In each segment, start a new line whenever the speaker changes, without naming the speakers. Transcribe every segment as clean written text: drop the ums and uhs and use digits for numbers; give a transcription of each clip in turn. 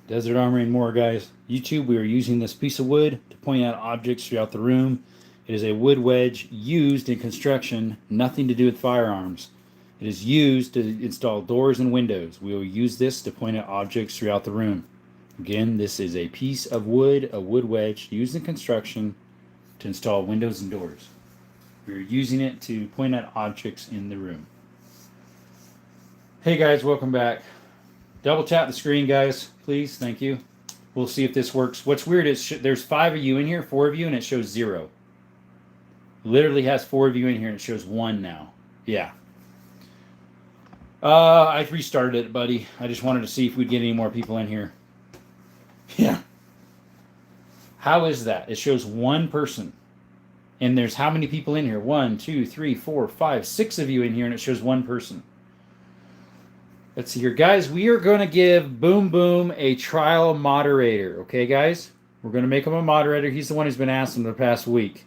Desert Armory and More, guys. YouTube, we are using this piece of wood to point out objects throughout the room. It is a wood wedge used in construction, nothing to do with firearms. It is used to install doors and windows. We will use this to point out objects throughout the room. Again, this is a piece of wood, a wood wedge used in construction to install windows and doors. We are using it to point out objects in the room. Hey guys, welcome back. Double tap the screen, guys, please. Thank you. We'll see if this works. What's weird is there's 5 of you in here, 4 of you, and it shows 0. Literally has 4 of you in here, and it shows 1 now. Yeah. I restarted it, buddy. I just wanted to see if we'd get any more people in here. Yeah. How is that? It shows 1 person. And there's how many people in here? 1, 2, 3, 4, 5, 6 of you in here, and it shows 1 person. Let's see here. Guys, we are going to give Boom Boom a trial moderator. Okay, guys? We're going to make him a moderator. He's the one who's been asking the past week.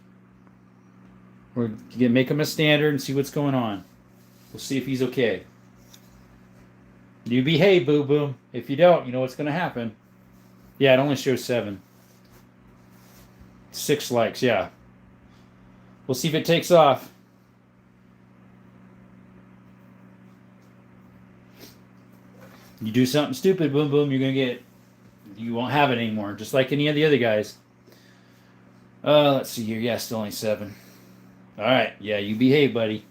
We're going to make him a standard and see what's going on. We'll see if he's okay. You behave, Boom Boom. If you don't, you know what's going to happen. Yeah, it only shows 7. 6 likes, yeah. We'll see if it takes off. You do something stupid, Boom Boom, you won't have it anymore, just like any of the other guys. Let's see here. Yeah, still only 7. All right. Yeah, you behave, buddy.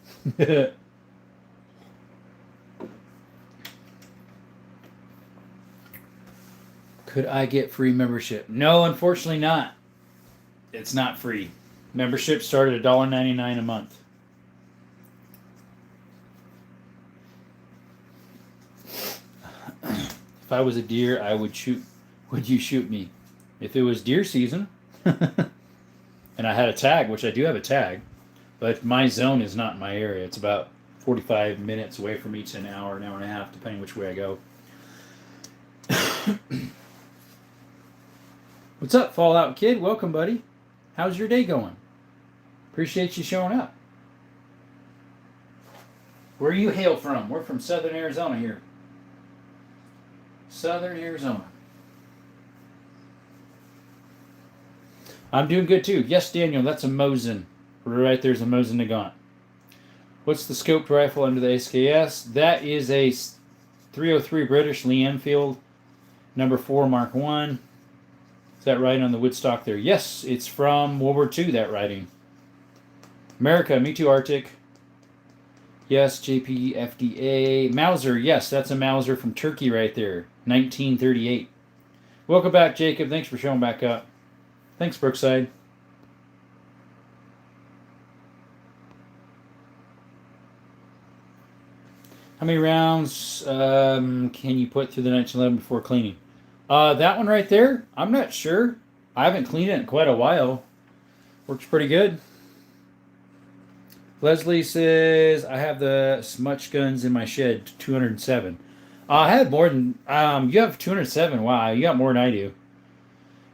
Could I get free membership? No, unfortunately not. It's not free. Membership started at $1.99 a month. If I was a deer, I would shoot. Would you shoot me? If it was deer season, and I had a tag, which I do have a tag, but my zone is not in my area. It's about 45 minutes away from each, an hour and a half, depending which way I go. What's up, Fallout Kid? Welcome, buddy. How's your day going? Appreciate you showing up. Where you hail from? We're from Southern Arizona here. Southern Arizona. I'm doing good too. Yes, Daniel, that's a Mosin. Right there's a Mosin Nagant. What's the scoped rifle under the SKS? That is a 303 British Lee Enfield, number 4 Mark 1. Is that right on the Woodstock there? Yes, it's from World War II, that writing. America, me too, Arctic. Yes, JP, FDA. Mauser, yes, that's a Mauser from Turkey right there. 1938. Welcome back, Jacob. Thanks for showing back up. Thanks, Brookside. How many rounds can you put through the 1911 before cleaning? That one right there, I'm not sure. I haven't cleaned it in quite a while. Works pretty good. Leslie says, I have the smudge guns in my shed, 207. I had more than, you have 207. Wow, you got more than I do.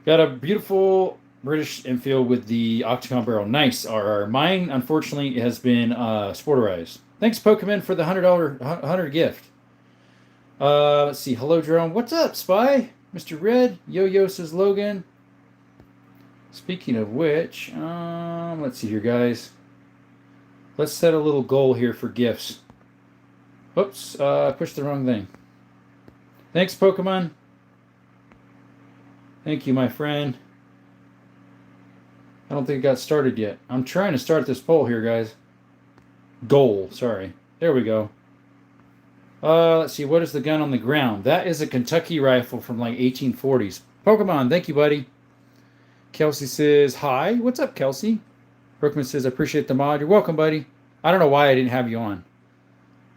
Got a beautiful British Enfield with the octagon barrel. Nice, RR. Mine, unfortunately, has been sporterized. Thanks, Pokemon, for the $100 gift. Let's see. Hello, Drone. What's up, Spy? Mr. Red. Yo-Yo says Logan. Speaking of which, let's see here, guys. Let's set a little goal here for gifts. Oops, I pushed the wrong thing. Thanks, Pokemon. Thank you, my friend. I don't think it got started yet. I'm trying to start this poll here, guys. Goal, sorry. There we go. Let's see, what is the gun on the ground? That is a Kentucky rifle from like 1840s. Pokemon, thank you, buddy. Kelsey says, hi. What's up, Kelsey? Brookman says, I appreciate the mod. You're welcome, buddy. I don't know why I didn't have you on.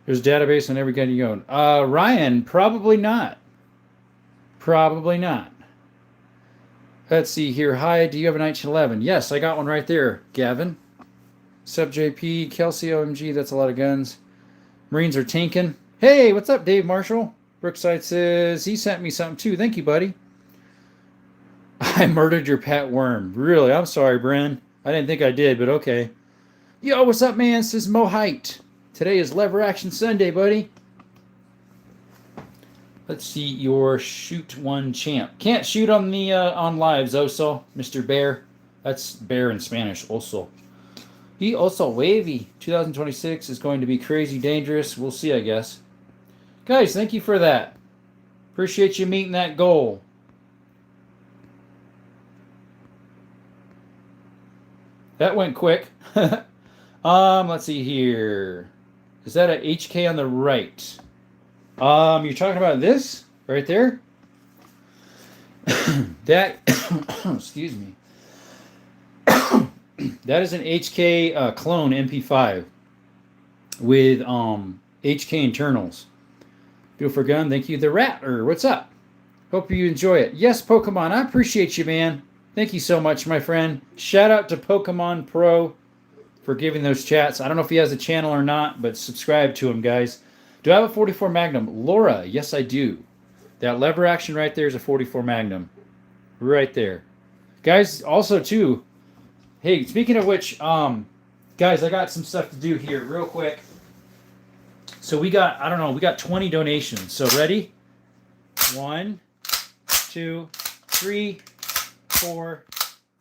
There's a database on every gun you own. Ryan, probably not. Probably not. Let's see here. Hi, do you have a 1911? Yes, I got one right there, Gavin. Sub JP, Kelsey, OMG, that's a lot of guns. Marines are tanking. Hey, what's up, Dave Marshall? Brookside says, he sent me something too. Thank you, buddy. I murdered your pet worm. Really? I'm sorry, Bren. I didn't think I did, but okay. Yo, what's up, man? This is Mo Height. Today is Lever Action Sunday, buddy. Let's see your shoot one champ. Can't shoot on the on lives, also, Mr. Bear. That's bear in Spanish, also. He also wavy. 2026 is going to be crazy dangerous. We'll see, I guess. Guys, thank you for that. Appreciate you meeting that goal. That went quick. Let's see here. Is that a HK on the right? You're talking about this right there? That, excuse me. That is an HK clone MP5 with HK internals. Beautiful gun. Thank you. The Rattler. What's up? Hope you enjoy it. Yes, Pokemon. I appreciate you, man. Thank you so much, my friend. Shout out to Pokemon Pro for giving those chats. I don't know if he has a channel or not, but subscribe to him, guys. Do I have a 44 Magnum? Laura, yes, I do. That lever action right there is a 44 Magnum. Right there. Guys, also, too, hey, speaking of which, guys, I got some stuff to do here real quick. So we got, I don't know, we got 20 donations. So ready? 1, 2, 3, 4,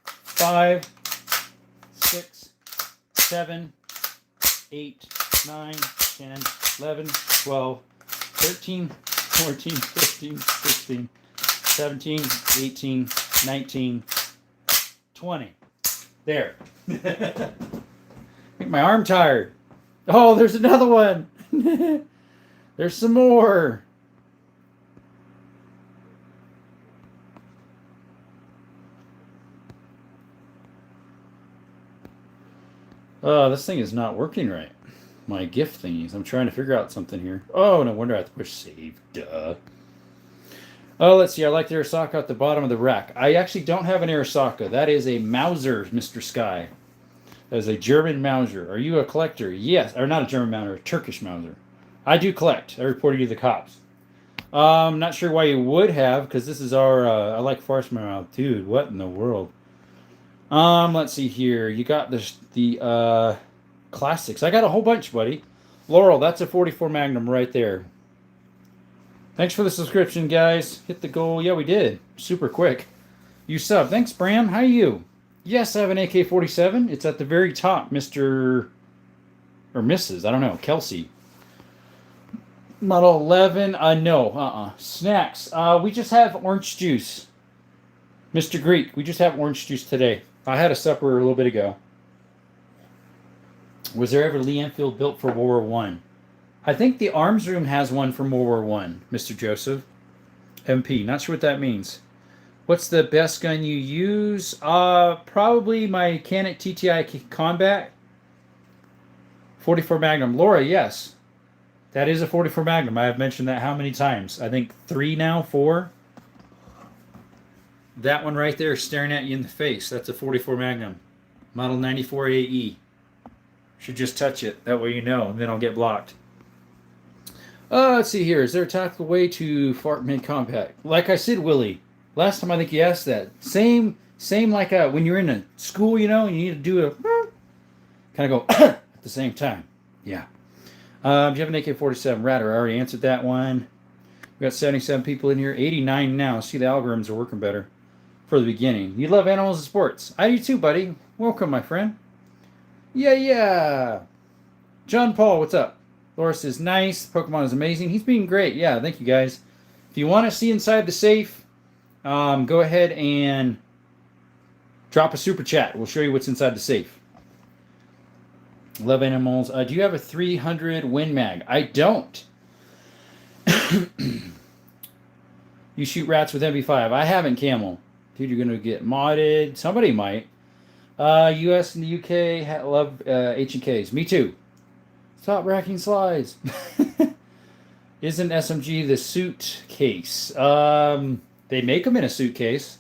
5, 6, 7, 8, 9, 10, 11, 12, 13, 14, 15, 16, 17, 18, 19, 20. There. Make my arm tired. Oh, there's another one. There's some more. Oh, this thing is not working right. My gift thingies. I'm trying to figure out something here. Oh, no wonder I have to push save. Duh. Oh, let's see. I like the Arasaka at the bottom of the rack. I actually don't have an Arasaka. That is a Mauser, Mr. Sky. That is a German Mauser. Are you a collector? Yes. Or not a German Mauser, a Turkish Mauser. I do collect. I reported you to the cops. Not sure why you would have, because this is our, I like Farce Mouth. Dude, what in the world? Let's see here. You got the classics. I got a whole bunch, buddy. Laurel, that's a 44 Magnum right there. Thanks for the subscription, guys. Hit the goal. Yeah, we did. Super quick. You sub. Thanks, Bram. How are you? Yes, I have an AK-47. It's at the very top, Mr. or Mrs. I don't know. Kelsey. Model 11. No. Snacks. We just have orange juice. Mr. Greek, we just have orange juice today. I had a supper a little bit ago. Was there ever Lee Enfield built for World War One? I think the arms room has one from World War One, Mr. Joseph. MP, not sure what that means. What's the best gun you use? Probably my Canon TTI Combat. 44 Magnum. Laura, yes. That is a 44 Magnum. I have mentioned that how many times? I think 3 now, 4. That one right there staring at you in the face. That's a 44 Magnum. Model 94 AE. Should just touch it. That way you know, and then I'll get blocked. Let's see here. Is there a tactical way to fart mid-combat? Like I said, Willie, last time I think you asked that. Same like when you're in a school, you know, and you need to do a kind of go at the same time. Yeah. Do you have an AK-47? Ratter, I already answered that one. We got 77 people in here. 89 now. See, the algorithms are working better for the beginning. You love animals and sports. I do too, buddy. Welcome, my friend. Yeah. John Paul, what's up? Laura says, nice. Pokemon is amazing. He's being great. Yeah, thank you, guys. If you want to see inside the safe, go ahead and drop a super chat. We'll show you what's inside the safe. Love animals. Do you have a 300 Win Mag? I don't. You shoot rats with MP5. I haven't, Camel. Dude, you're going to get modded. Somebody might. US and the UK love H&Ks. Me too. Stop racking slides. Isn't SMG the suitcase? They make them in a suitcase.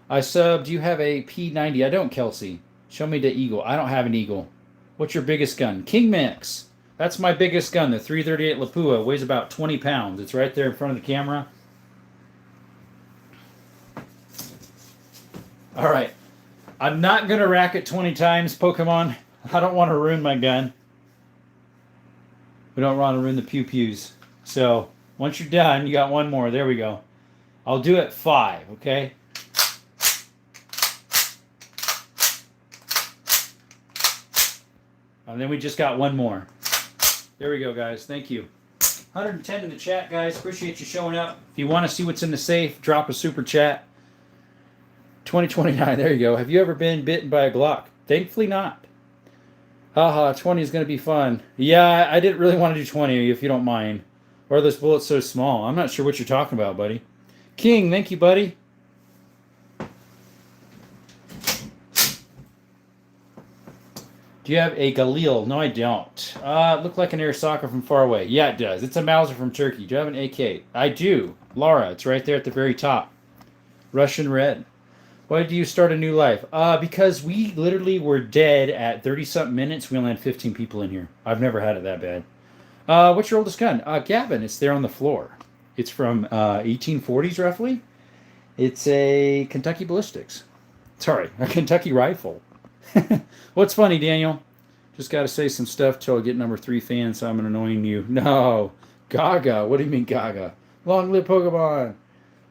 I subbed. You have a P90. I don't, Kelsey. Show me the Eagle. I don't have an Eagle. What's your biggest gun? King Max. That's my biggest gun. The 338 Lapua weighs about 20 pounds. It's right there in front of the camera. All right. I'm not going to rack it 20 times, Pokemon. I don't want to ruin my gun. We don't want to ruin the pew-pews. So, Once you're done, you got one more. There we go. I'll do it 5, okay? And then we just got one more. There we go, guys. Thank you. 110 in the chat, guys. Appreciate you showing up. If you want to see what's in the safe, drop a super chat. 2029. There you go. Have you ever been bitten by a Glock? Thankfully not. Haha, 20 is going to be fun. Yeah, I didn't really want to do 20, if you don't mind. Or are those bullets so small? I'm not sure what you're talking about, buddy. King, thank you, buddy. Do you have a Galil? No, I don't. It looked like an airsocket from far away. Yeah, it does. It's a Mauser from Turkey. Do you have an AK? I do. Laura, it's right there at the very top. Russian red. Why do you start a new life? Because we literally were dead at 30-something minutes. We only had 15 people in here. I've never had it that bad. What's your oldest gun? Gavin, it's there on the floor. It's from 1840s, roughly. It's a Kentucky Ballistics. Sorry, a Kentucky rifle. What's funny, Daniel? Just got to say some stuff till I get number 3 fan, so I'm annoying you. No. Gaga. What do you mean, Gaga? Long live Pokemon.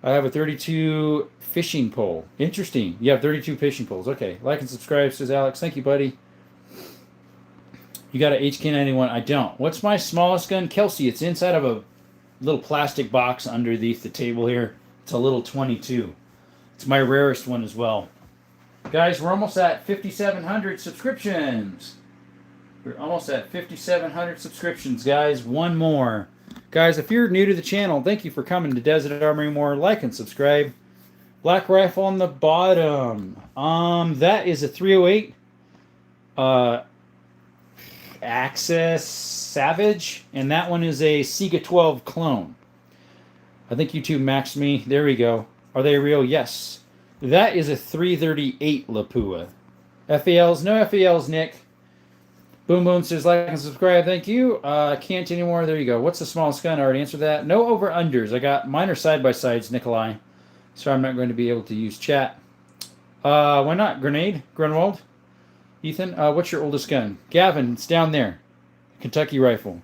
I have a 32 fishing pole. Interesting. You have 32 fishing poles. Okay. Like and subscribe, says Alex. Thank you, buddy. You got an HK91? I don't. What's my smallest gun? Kelsey. It's inside of a little plastic box underneath the table here. It's a little 22. It's my rarest one as well. Guys, we're almost at 5,700 subscriptions. We're almost at 5,700 subscriptions, guys. One more. Guys, if you're new to the channel, thank you for coming to Desert Armory More. Like and subscribe. Black rifle on the bottom. That is a 308 Access Savage, and that one is a Sega 12 clone. I think YouTube maxed me. There we go. Are they real? Yes. That is a 338 Lapua. FALs? No FALs, Nick. Boom Boom says like and subscribe. Thank you. Can't anymore. There you go. What's the smallest gun? I already answered that. No over-unders. I got minor side-by-sides, Nikolai. So I'm not going to be able to use chat. Why not? Grenade? Grunwald? Ethan? What's your oldest gun? Gavin, it's down there. Kentucky rifle.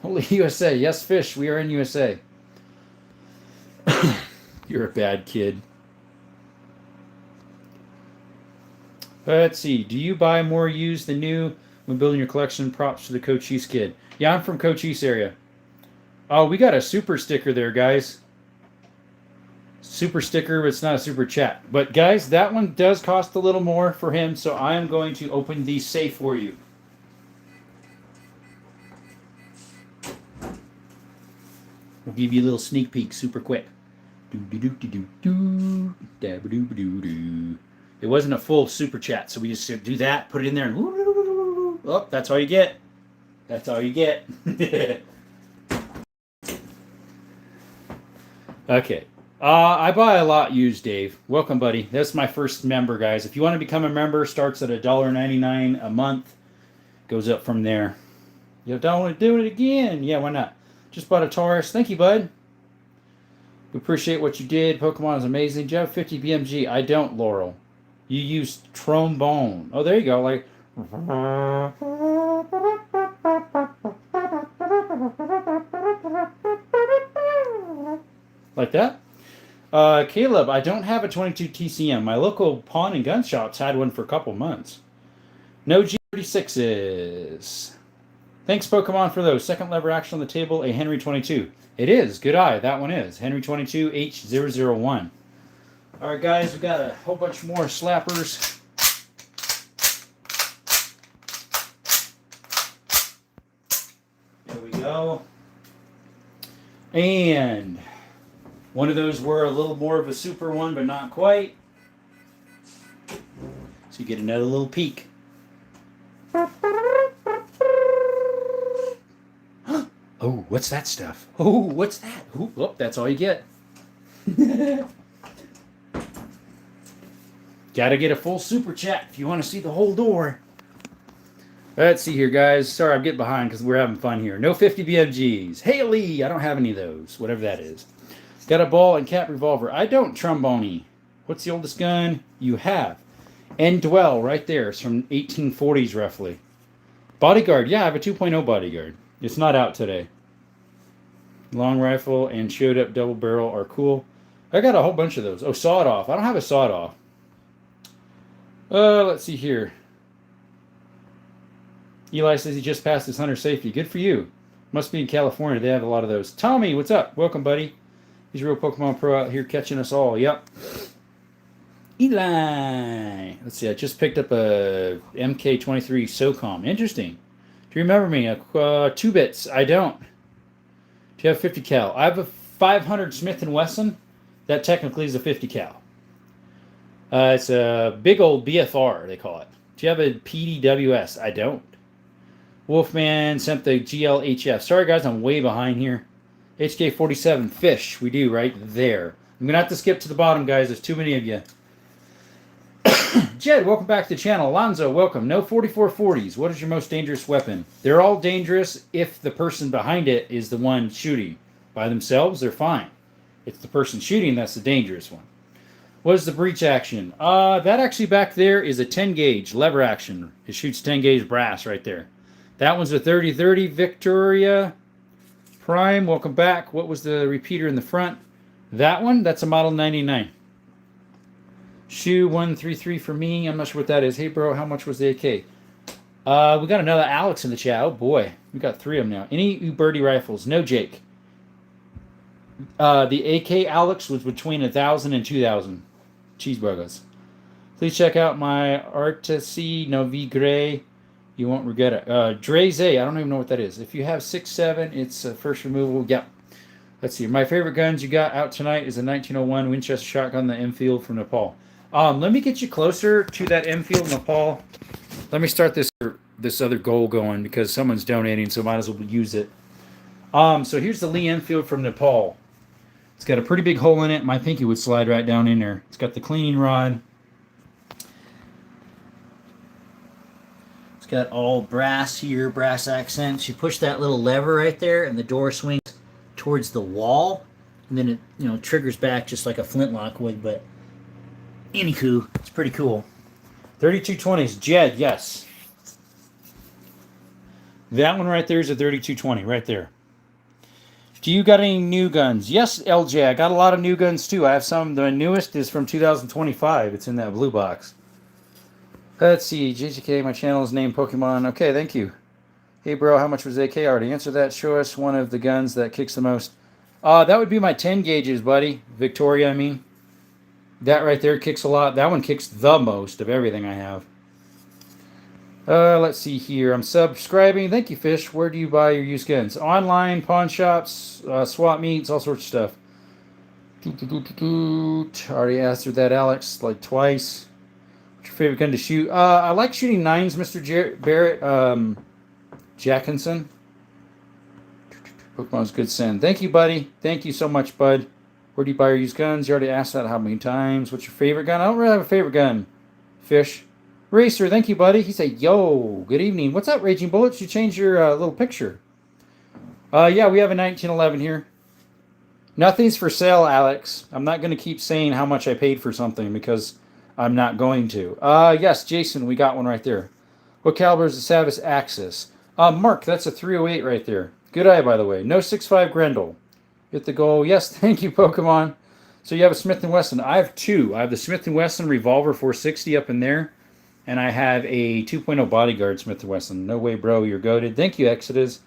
Holy USA. Yes, fish. We are in USA. You're a bad kid. Let's see. Do you buy more used than new when building your collection? Props to the Cochise kid. Yeah, I'm from Cochise area. Oh, we got a super sticker there, guys. Super sticker, but it's not a super chat. But, guys, that one does cost a little more for him, so I am going to open the safe for you. We'll give you a little sneak peek super quick. It wasn't a full super chat, so we just do that, put it in there, and oh, that's all you get. That's all you get. Okay. I buy a lot used, Dave. Welcome, buddy. That's my first member, guys. If you want to become a member, starts at $1.99 a month. Goes up from there. You don't want to do it again. Yeah, why not? Just bought a Taurus. Thank you, bud. We appreciate what you did. Pokemon is amazing. Do you have 50 BMG? I don't, Laurel. You use trombone. Oh, there you go. Like that. Caleb, I don't have a 22 TCM. My local pawn and gun shops had one for a couple months. No G36s. Thanks, Pokemon, for those. Second lever action on the table, a Henry 22. It is. Good eye. That one is. Henry 22 H001. All right, guys, we got a whole bunch more slappers. There we go. And one of those were a little more of a super one, but not quite. So you get another little peek. Oh, what's that stuff? Oh, what's that? Oh, that's all you get. Gotta get a full super chat if you want to see the whole door. Let's see here, guys. Sorry, I'm getting behind because we're having fun here. No 50 BMGs. Haley, I don't have any of those. Whatever that is. Got a ball and cap revolver. I don't, trombone. What's the oldest gun you have? Dwell, right there. It's from 1840s, roughly. Bodyguard. Yeah, I have a 2.0 bodyguard. It's not out today. long rifle and showed up double barrel are cool. I got a whole bunch of those. Oh, sawed off. I don't have a sawed off. Let's see here. Eli says he just passed his hunter safety. Good for you. Must be in California. They have a lot of those. Tommy, what's up? Welcome, buddy. He's a real Pokemon pro out here catching us all. Yep. Eli. Let's see. I just picked up a MK23 SOCOM. Interesting. Do you remember me? 2 bits. I don't. Do you have 50 cal? I have a 500 Smith & Wesson. That technically is a 50 cal. It's a big old BFR, they call it. Do you have a PDWS? I don't. Wolfman sent the GLHF. Sorry, guys, I'm way behind here. HK47 fish. We do right there. I'm going to have to skip to the bottom, guys. There's too many of you. Jed, welcome back to the channel. Alonzo, welcome. No 4440s. What is your most dangerous weapon? They're all dangerous if the person behind it is the one shooting. By themselves, they're fine. It's the person shooting that's the dangerous one. What is the breech action? That actually back there is a 10 gauge lever action. It shoots 10 gauge brass right there. That one's a 3030 Victoria Prime. Welcome back. What was the repeater in the front? That one, that's a Model 99. Shoe 133 for me. I'm not sure what that is. Hey, bro, how much was the AK? We got another Alex in the chat. Oh, boy. We got 3 of them now. Any Uberti rifles? No, Jake. The AK Alex was between 1,000 and 2,000 cheeseburgers. Please check out my Artesi Novi Gray. You won't regret it. Dreze, I don't even know what that is. If you have 6.7, it's first removal. Yep. Let's see. My favorite guns you got out tonight is a 1901 Winchester shotgun, the Enfield from Nepal. Let me get you closer to that Enfield Nepal. Let me start this other goal going because someone's donating, so might as well use it. So here's the Lee Enfield from Nepal. It's got a pretty big hole in it. My pinky would slide right down in there. It's got the cleaning rod. It's got all brass here, brass accents. You push that little lever right there, and the door swings towards the wall, and then it triggers back just like a flintlock would. But anywho, it's pretty cool. 3220s, Jed, yes. That one right there is a 3220, right there. Do you got any new guns? Yes, LJ, I got a lot of new guns too. I have some. The newest is from 2025. It's in that blue box. Let's see. JGK, my channel is named Pokemon. Okay, thank you. Hey, bro, how much was AK? I already answered that. Show us one of the guns that kicks the most. That would be my 10 gauges, buddy. Victoria, I mean. That right there kicks a lot. That one kicks the most of everything I have. Let's see here. I'm subscribing. Thank you, Fish. Where do you buy your used guns? Online, pawn shops, swap meets, all sorts of stuff. Already answered that, Alex, like twice. What's your favorite gun to shoot? I like shooting 9s, Mr. Barrett. Jackinson. Pokemon's good send. Thank you, buddy. Thank you so much, bud. Where do you buy your used guns? You already asked that how many times. What's your favorite gun? I don't really have a favorite gun. Fish. Racer, thank you, buddy. He said, yo, good evening. What's up, Raging Bullets? You changed your little picture. Yeah, we have a 1911 here. Nothing's for sale, Alex. I'm not going to keep saying how much I paid for something because I'm not going to. Yes, Jason, we got one right there. What caliber is the Savage Axis? Mark, that's a 308 right there. Good eye, by the way. No 6.5 Grendel. Hit the goal. Yes, thank you, Pokemon. So you have a Smith & Wesson. I have 2. I have the Smith & Wesson Revolver 460 up in there. And I have a 2.0 Bodyguard Smith & Wesson. No way, bro. You're goated. Thank you, Exodus.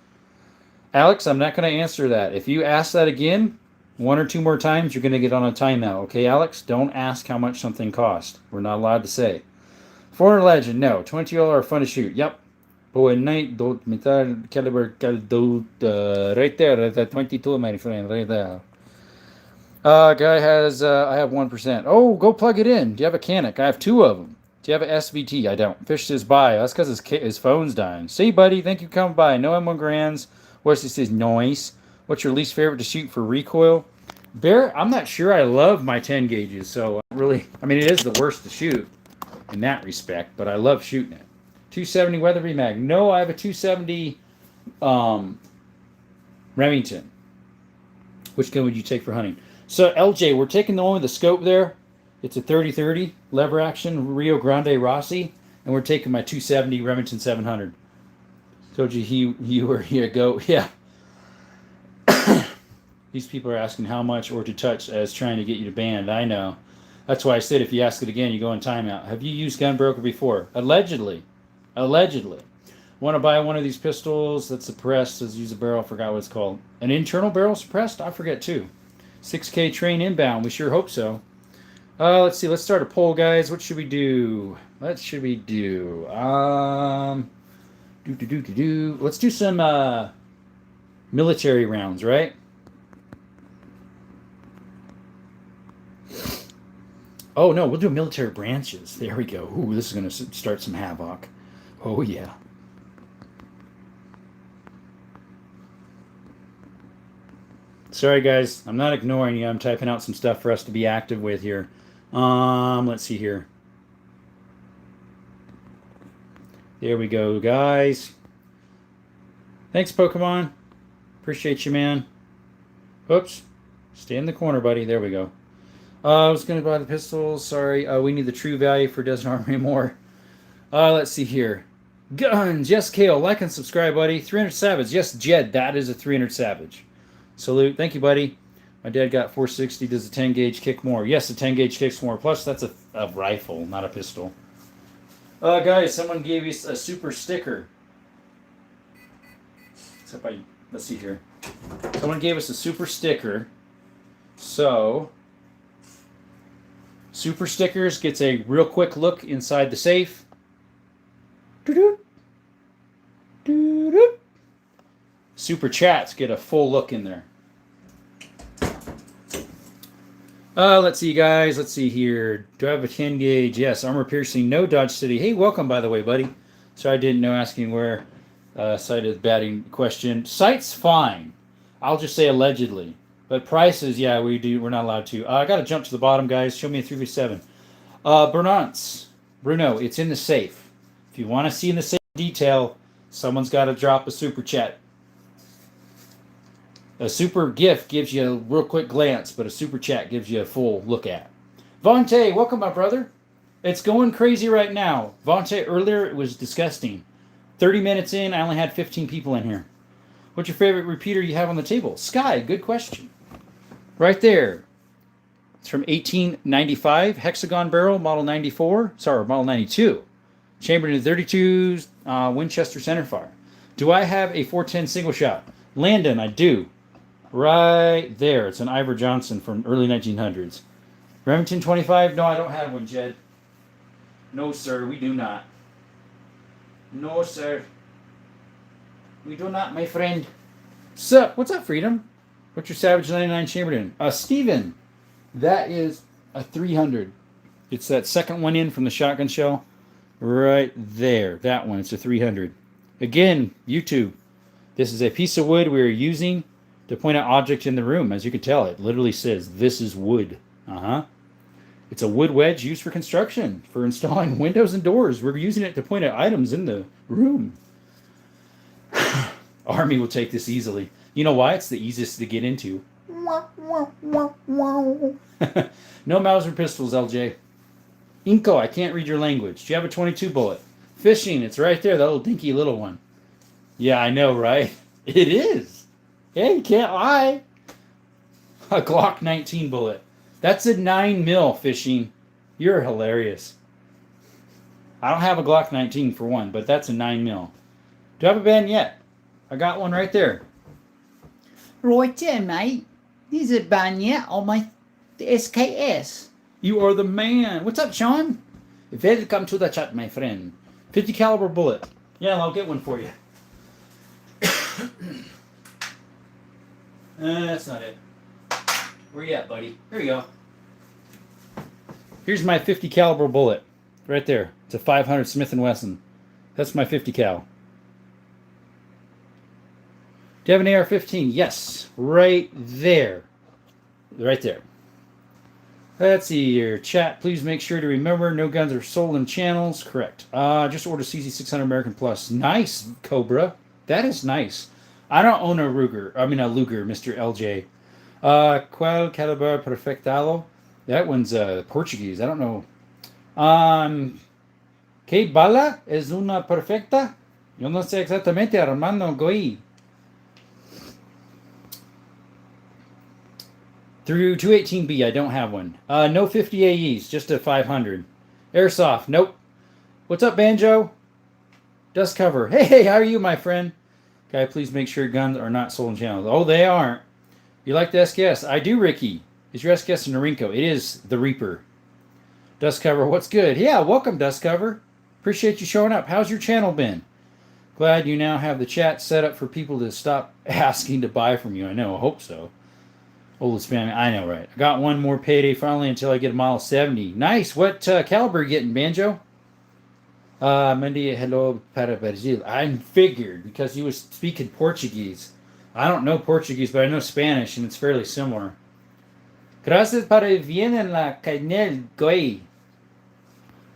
Alex, I'm not going to answer that. If you ask that again, 1 or 2 more times, you're going to get on a timeout. Okay, Alex? Don't ask how much something cost. We're not allowed to say. Foreigner Legend, no. 20 are fun to shoot. Yep. Boy, night, metal caliber, right there. That 22, my friend, right there. Guy has, I have 1%. Oh, go plug it in. Do you have a Canic? I have 2 of them. Do you have an SVT? I don't. Fish says bye. That's because his phone's dying. See, buddy, thank you for coming by. No M1 Grands. Wesley says noise. What's your least favorite to shoot for recoil? Bear, I'm not sure. I love my 10 gauges, so really, I mean, it is the worst to shoot in that respect, but I love shooting it. 270 Weatherby Mag. No, I have a 270 Remington. Which gun would you take for hunting? So, LJ, we're taking the one with the scope there. It's a 30-30 lever action Rio Grande Rossi, and we're taking my 270 Remington 700. Told you you were here. Go, yeah. These people are asking how much or to touch as trying to get you to ban it. I know. That's why I said if you ask it again, you go in timeout. Have you used Gunbroker before? Allegedly. Allegedly. Want to buy one of these pistols that's suppressed? Says use a barrel. I forgot what it's called. An internal barrel suppressed? I forget too. 6K train inbound. We sure hope so. Let's see. Let's start a poll, guys. What should we do? What should we do? Let's do some military rounds, right? Oh, no, we'll do military branches. There we go. Ooh, this is going to start some havoc. Oh, yeah. Sorry, guys. I'm not ignoring you. I'm typing out some stuff for us to be active with here. Let's see here. There we go, guys. Thanks, Pokemon. Appreciate you, man. Oops. Stay in the corner, buddy. There we go. I was going to buy the pistols. Sorry. We need the true value for Desert Armory more. Let's see here. Guns. Yes, Kale. Like and subscribe, buddy. 300 Savage. Yes, Jed. That is a 300 Savage. Salute. Thank you, buddy. My dad got 460. Does a 10 gauge kick more? Yes, a 10 gauge kicks more. Plus, that's a rifle, not a pistol. Guys, someone gave us a super sticker. Let's see here. Someone gave us a super sticker. So, super stickers gets a real quick look inside the safe. Super chats get a full look in there. Let's see, guys. Let's see here. Do I have a 10 gauge? Yes. Armor piercing. No Dodge City. Hey, welcome, by the way, buddy. Sorry I didn't know asking where sight is batting question. Sight's fine. I'll just say allegedly. But prices, yeah, we're not allowed to. I got to jump to the bottom, guys. Show me a 3v7. Bruno, it's in the safe. If you want to see in the safe detail, someone's got to drop a super chat. A super gift gives you a real quick glance, but a super chat gives you a full look at. Vontae, welcome, my brother. It's going crazy right now. Vontae, earlier it was disgusting. 30 minutes in, I only had 15 people in here. What's your favorite repeater you have on the table? Sky, good question. Right there. It's from 1895, hexagon barrel, model 94. Sorry, model 92. Chambered in 32 Winchester centerfire. Do I have a 410 single shot? Landon, I do. Right there. It's an Ivor Johnson from early 1900s. Remington 25? No, I don't have one, Jed. No, sir, we do not. No, sir. We do not, my friend. Sup? What's up, Freedom? What's your Savage 99 chambered in? Steven, that is a 300. It's that second one in from the shotgun shell. Right there. That one. It's a 300. Again, YouTube. This is a piece of wood we're using to point out objects in the room. As you can tell, it literally says, this is wood. It's a wood wedge used for construction, for installing windows and doors. We're using it to point at items in the room. Army will take this easily. You know why? It's the easiest to get into. No Mauser pistols, LJ. Inko, I can't read your language. Do you have a 22 bullet? Fishing, it's right there, that little dinky little one. Yeah, I know, right? It is. Yeah, you can't lie. A Glock 19 bullet. That's a 9mm fishing. You're hilarious. I don't have a Glock 19 for one, but that's a 9mm. Do I have a ban yet? I got one right there.
Right there, mate. There's a ban yet on my SKS.
You are the man. What's up, Sean? Welcome to the chat, my friend. 50 caliber bullet. Yeah, I'll get one for you. That's not it. Where you at, buddy? Here you go. Here's my 50 caliber bullet. Right there. It's a 500 Smith & Wesson. That's my 50 cal. Do you have an AR-15? Yes. Right there. Right there. Let's see here. Chat, please make sure to remember no guns are sold in channels. Correct. Just order CZ600 American Plus. Nice, Cobra. That is nice. I don't own a Luger, Mr. LJ. Qual caliber perfectalo? That one's Portuguese. I don't know. ¿Qué bala es una perfecta? Yo no sé exactamente, hermano Goy. Through 218B, I don't have one. No 50 AEs, just a 500. Airsoft, nope. What's up, Banjo? Dust cover. Hey, how are you, my friend? Guy, please make sure guns are not sold in channels. Oh, they aren't. You like the SKS? I do, Ricky. Is your SKS a Norinco? It is the Reaper. Dust cover, what's good? Yeah, welcome, Dust cover. Appreciate you showing up. How's your channel been? Glad you now have the chat set up for people to stop asking to buy from you. I know, I hope so. Old spam, I know, right? I got one more payday finally until I get a model 70. Nice. What caliber are you getting, Banjo? Monday, hello para Brazil. I figured because he was speaking Portuguese. I don't know Portuguese, but I know Spanish, and it's fairly similar. Gracias para bien en la canal, goy.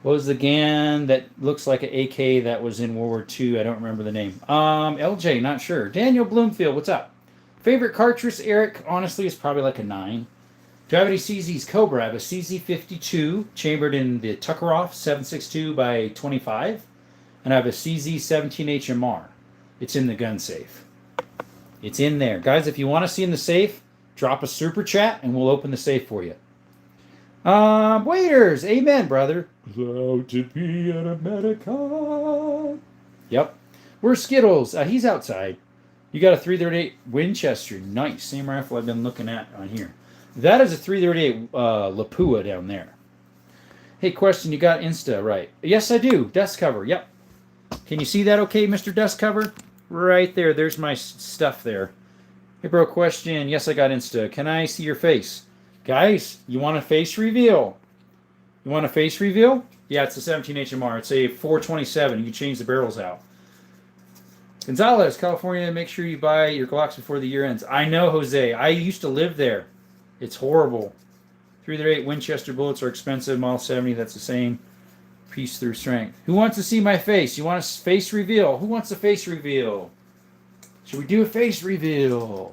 What was the GAN that looks like an AK that was in World War II? I don't remember the name. LJ, not sure. Daniel Bloomfield, what's up? Favorite cartridge, Eric, honestly, is probably like a 9. Do I have any CZ's Cobra? I have a CZ52 chambered in the Tuckeroff 7.62 by 25. And I have a CZ17HMR. It's in the gun safe. It's in there. Guys, if you want to see in the safe, drop a super chat and we'll open the safe for you. Waiters, amen, brother. Proud to be an American. Yep. Where's Skittles? He's outside. You got a 338 Winchester. Nice. Same rifle I've been looking at on here. That is a 338 Lapua down there. Hey, question. You got Insta, right? Yes, I do. Dust cover. Yep. Can you see that okay, Mr. Dust cover? Right there. There's my stuff there. Hey, bro, question. Yes, I got Insta. Can I see your face? Guys, you want a face reveal? You want a face reveal? Yeah, it's a 17 HMR. It's a 427. You can change the barrels out. Gonzalez, California, make sure you buy your Glocks before the year ends. I know, Jose. I used to live there. It's horrible. 338 Winchester bullets are expensive. Model 70, that's the same. Piece through strength. Who wants to see my face? You want a face reveal? Who wants a face reveal? Should we do a face reveal?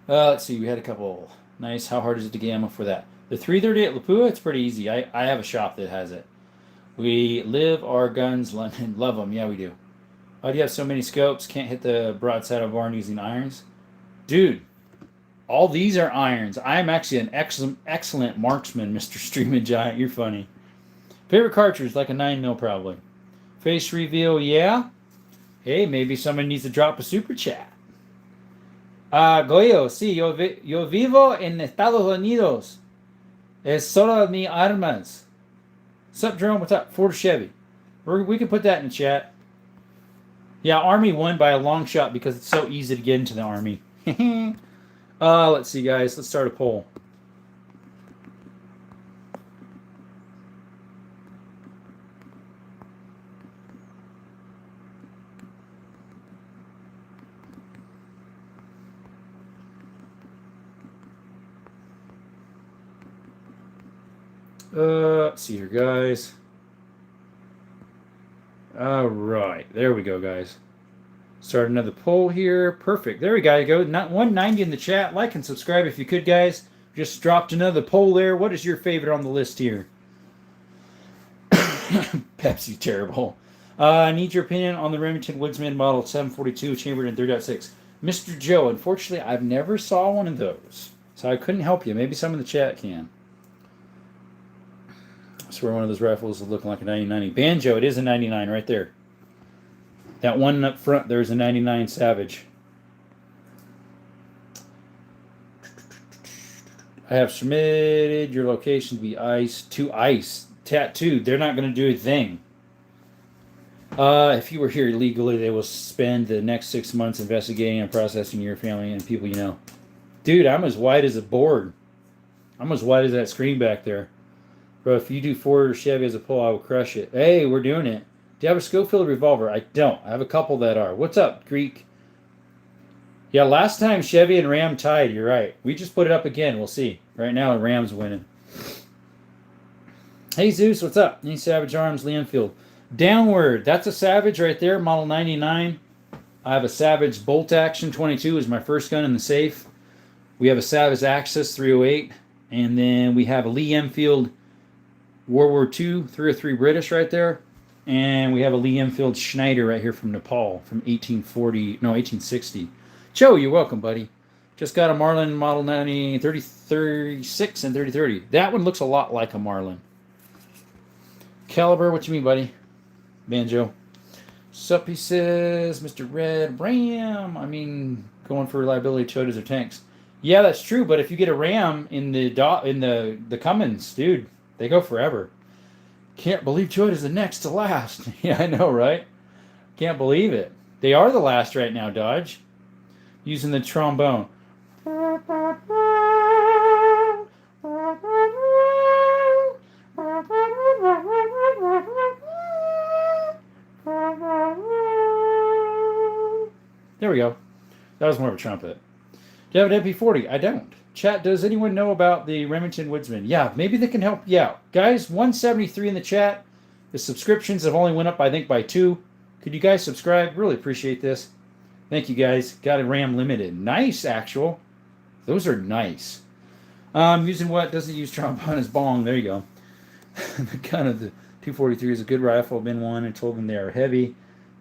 Let's see. We had a couple. Nice. How hard is it to get ammo for that? The 338 Lapua, it's pretty easy. I have a shop that has it. We live our guns, London. Love them. Yeah, we do. Why do you have so many scopes? Can't hit the broadside of barn using irons? Dude, all these are irons. I'm actually an excellent marksman, Mr. Streaming Giant. You're funny. Favorite cartridge, like a 9mm probably. Face reveal, yeah? Hey, maybe someone needs to drop a super chat. Goyo, sí, yo vivo en Estados Unidos. Es solo mi armas. What's up, Jerome? What's up? Ford or Chevy? We can put that in the chat. Yeah, Army won by a long shot because it's so easy to get into the Army. Let's see, guys. Let's start a poll. Let's see here, guys. All right. There we go, guys. Start another poll here. Perfect. There we go. Not 190 in the chat. Like and subscribe if you could, guys. Just dropped another poll there. What is your favorite on the list here? Pepsi, terrible. I need your opinion on the Remington Woodsman Model 742 chambered in 3.6. Mr. Joe, unfortunately, I've never saw one of those. So I couldn't help you. Maybe some in the chat can. I swear one of those rifles is looking like a 9090. Banjo, it is a 99 right there. That one up front, there's a 99 Savage. I have submitted your location to be ICE tattooed. They're not going to do a thing. If you were here illegally, they will spend the next 6 months investigating and processing your family and people you know. Dude, I'm as white as a board. I'm as white as that screen back there. Bro, if you do Ford or Chevy as a pull, I will crush it. Hey, we're doing it. Do you have a Schofield revolver? I don't. I have a couple that are. What's up, Greek? Yeah, last time Chevy and Ram tied. You're right. We just put it up again. We'll see. Right now, Ram's winning. Hey, Zeus, what's up? Any Savage Arms, Lee Enfield. Downward. That's a Savage right there, model 99. I have a Savage Bolt Action 22 is my first gun in the safe. We have a Savage Axis 308. And then we have a Lee Enfield World War II 303 British right there. And we have a Lee Enfield Schneider right here from Nepal from 1860. Joe, you're welcome, buddy. Just got a Marlin Model 90, 3036 and 3030. That one looks a lot like a Marlin. Caliber, what you mean, buddy? Banjo. Sup, he says, Mr. Red Ram. I mean, going for reliability, Toyotas or tanks. Yeah, that's true. But if you get a Ram in the Cummins, dude, they go forever. Can't believe Toyota's the next to last. Yeah, I know, right? Can't believe it. They are the last right now, Dodge. Using the trombone. There we go. That was more of a trumpet. Do you have an MP40? I don't. Chat, does anyone know about the Remington Woodsman? Yeah, maybe they can help you out. Guys, 173 in the chat. The subscriptions have only went up, I think, by 2. Could you guys subscribe? Really appreciate this. Thank you, guys. Got a Ram Limited. Nice, actual. Those are nice. Using what? Doesn't use trombone as bong. There you go. The gun of the 243 is a good rifle. I've been one and told them they are heavy. Do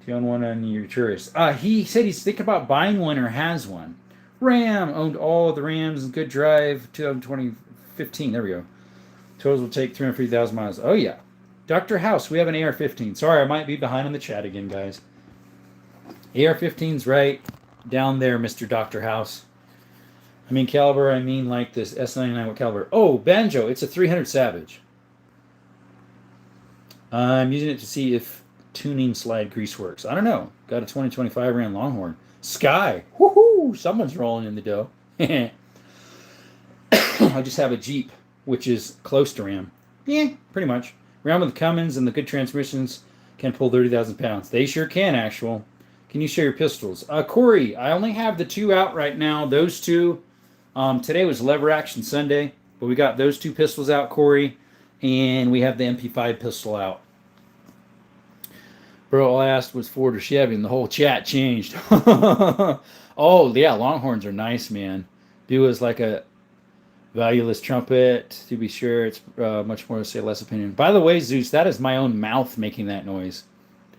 you own one on your tourist? He said he's thinking about buying one or has one. Ram owned all of the Rams. Good drive. 2015. There we go. Totals will take 350,000 miles. Oh yeah. Dr. House, we have an AR-15. Sorry, I might be behind on the chat again, guys. AR-15's right down there, Mr. Dr. House. I mean caliber. I mean like this S99. What caliber? Oh, Banjo. It's a 300 Savage. I'm using it to see if tuning slide grease works. I don't know. Got a 2025 Ram Longhorn. Sky. Woohoo! Someone's rolling in the dough. I just have a Jeep, which is close to Ram. Yeah, pretty much. Ram with the Cummins and the good transmissions can pull 30,000 pounds. They sure can, actual. Can you share your pistols? Corey, I only have the 2 out right now. Those 2. Today was Lever Action Sunday, but we got those 2 pistols out, Corey, and we have the MP5 pistol out. Bro, all I asked was Ford or Chevy, and the whole chat changed. Oh, yeah, Longhorns are nice, man. Do is like a valueless trumpet, to be sure. It's much more to say, less opinion. By the way, Zeus, that is my own mouth making that noise,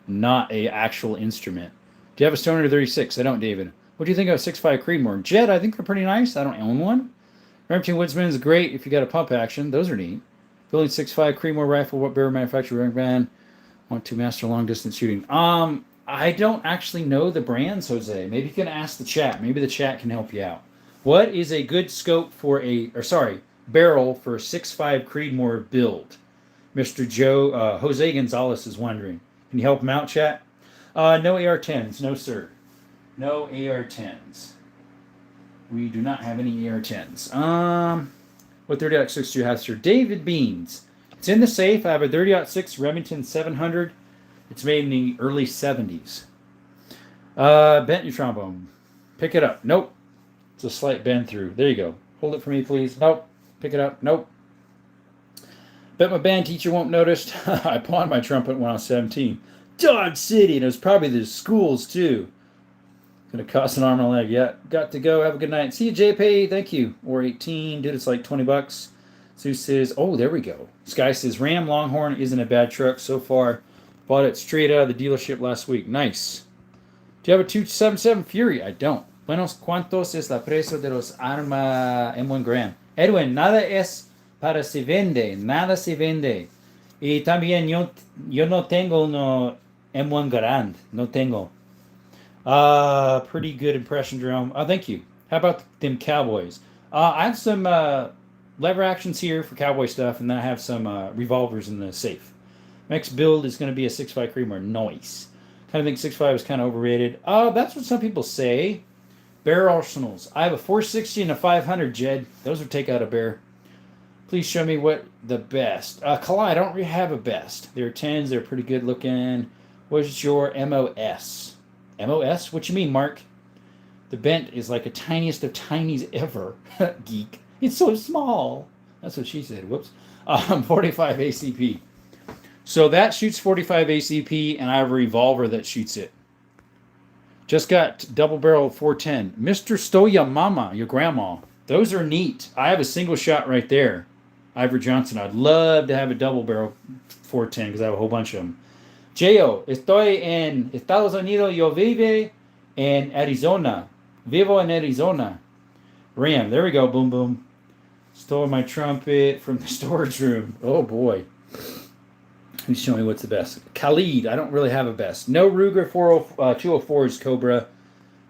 not a actual instrument. Do you have a Stoner 36? I don't, David. What do you think of a 6.5 Creedmoor? Jet, I think they're pretty nice. I don't own one. Remington Woodsman is great if you got a pump action. Those are neat. Building 6.5 Creedmoor rifle. What barrel manufacturer brand? Want to master long distance shooting? I don't actually know the brands, Jose. Maybe you can ask the chat. Maybe the chat can help you out. What is a good scope for barrel for a 6.5 Creedmoor build? Mr. Joe Jose Gonzalez is wondering. Can you help him out, chat? No AR-10s, no sir. No AR-10s. We do not have any AR-10s. What 30.6 do you have, sir? David Beans. It's in the safe. I have a 30.6 Remington 700. It's made in the early 70s. Bent your trombone. Pick it up. Nope. It's a slight bend through. There you go. Hold it for me, please. Nope. Pick it up. Nope. Bet my band teacher won't notice. I pawned my trumpet when I was 17. Dodge City. And it was probably the schools, too. Gonna cost an arm and a leg. Yeah. Got to go. Have a good night. See you, JP. Thank you. Or 18. Dude, it's like $20. Zeus says, oh, there we go. Sky says, Ram Longhorn isn't a bad truck so far. Bought it straight out of the dealership last week. Nice. Do you have a 277 Fury? I don't. Buenos, ¿cuántos es la precio de los arma M1 Grand? Edwin, nada es para se vende. Nada se vende. Y también yo no tengo no M1 Grand. No tengo. Pretty good impression, Jerome. Oh, thank you. How about them Cowboys? I have some lever actions here for cowboy stuff, and then I have some revolvers in the safe. Next build is going to be a 6.5 Creedmoor. Nice. Kind of think 6.5 is kind of overrated. That's what some people say. Bear arsenals. I have a 460 and a 500, Jed. Those would take out a bear. Please show me what the best. Kalai, I don't really have a best. They're 10s. They're pretty good looking. What's your MOS? MOS? What you mean, Mark? The bent is like a tiniest of tinies ever. Geek. It's so small. That's what she said. Whoops. 45 ACP. So that shoots 45 ACP, and I have a revolver that shoots it. Just got double barrel 410. Mr. Stoya Mama, your grandma. Those are neat. I have a single shot right there. Ivor Johnson. I'd love to have a double barrel 410 because I have a whole bunch of them. J.O. Estoy en Estados Unidos. Yo vive en Arizona. Vivo en Arizona. Ram. There we go. Boom, boom. Stole my trumpet from the storage room. Oh, boy. Who's showing me what's the best? Khalid. I don't really have a best. No Ruger 204's Cobra.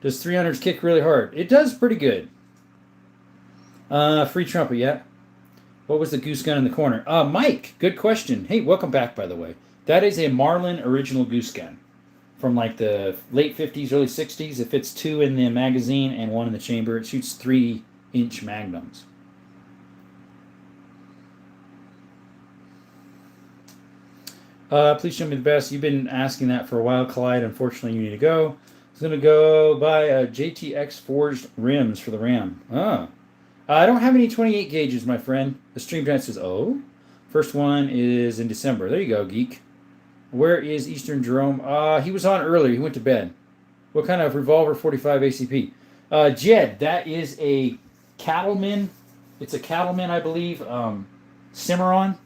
Does 300s kick really hard? It does pretty good. Free trumpet, yeah. What was the goose gun in the corner? Mike, good question. Hey, welcome back, by the way. That is a Marlin original goose gun from like the late 50s, early 60s. It fits 2 in the magazine and 1 in the chamber. It shoots 3-inch magnums. Please show me the best. You've been asking that for a while, Clyde. Unfortunately, you need to go. I was going to go buy JTX forged rims for the Ram. I don't have any 28 gauges, my friend. The Stream Giant says, oh. First one is in December. There you go, geek. Where is Eastern Jerome? He was on earlier. He went to bed. What kind of revolver 45 ACP? Jed, that is a Cattleman. It's a Cattleman, I believe. Cimarron.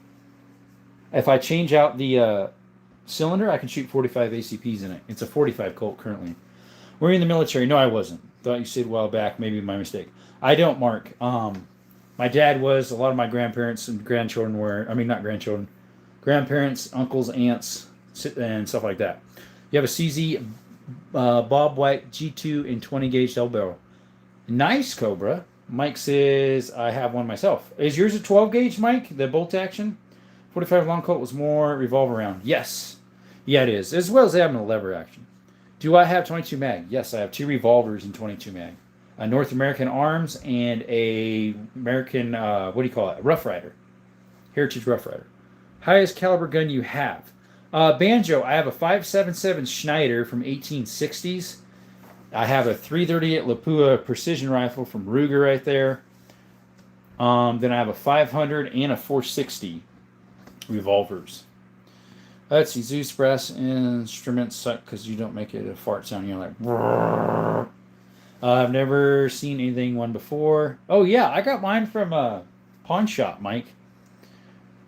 If I change out the cylinder, I can shoot 45 ACPs in it. It's a 45 Colt currently. Were you in the military? No, I wasn't. Thought you said a while back. Maybe my mistake. I don't, Mark. My dad was. A lot of my grandparents and grandchildren were. I mean, not grandchildren. Grandparents, uncles, aunts, and stuff like that. You have a CZ Bob White G2 in 20 gauge double barrel. Nice, Cobra. Mike says I have one myself. Is yours a 12 gauge, Mike? The bolt action? 45 long Colt was more revolver round. Yes. Yeah, it is. As well as having a lever action. Do I have 22 mag? Yes, I have 2 revolvers in 22 mag. A North American Arms and a American, what do you call it? Rough Rider. Heritage Rough Rider. Highest caliber gun you have? Banjo, I have a 5.77 Schneider from 1860s. I have a 338 Lapua precision rifle from Ruger right there. Then I have a 500 and a 460 revolvers. Let's see. Zeus brass instruments suck because you don't make it a fart sound. You're like, brrr. I've never seen one before. Oh, yeah. I got mine from a pawn shop, Mike.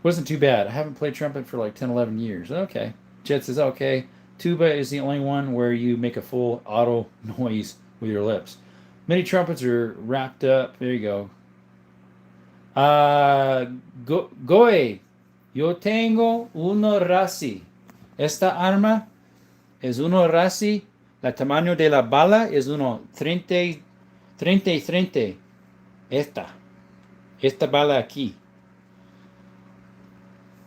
Wasn't too bad. I haven't played trumpet for like 10, 11 years. Okay. Jed says, okay. Tuba is the only one where you make a full auto noise with your lips. Many trumpets are wrapped up. There you go. Goe. Yo tengo uno Rasi. Esta arma es uno Rasi. La tamaño de la bala es uno 30. Esta bala aquí.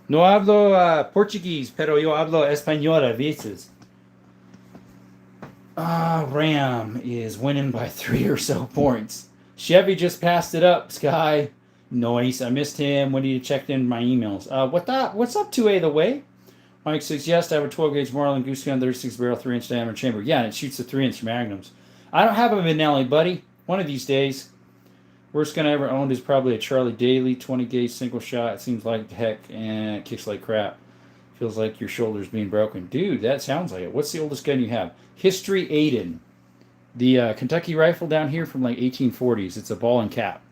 No hablo Portuguese, pero yo hablo español a veces. Ram is winning by 3 or so points. Chevy just passed it up, Sky. Noise. I missed him when he checked in my emails. What's up, 2A the way? Mike says, yes, I have a 12-gauge Marlin Goose Gun, 36 barrel, 3-inch diameter chamber. Yeah, and it shoots the 3-inch magnums. I don't have a Benelli, buddy. One of these days. Worst gun I ever owned is probably a Charlie Daly 20-gauge single shot. It seems like heck, and it kicks like crap. Feels like your shoulder's being broken. Dude, that sounds like it. What's the oldest gun you have? History Aiden. The Kentucky rifle down here from like 1840s. It's a ball and cap.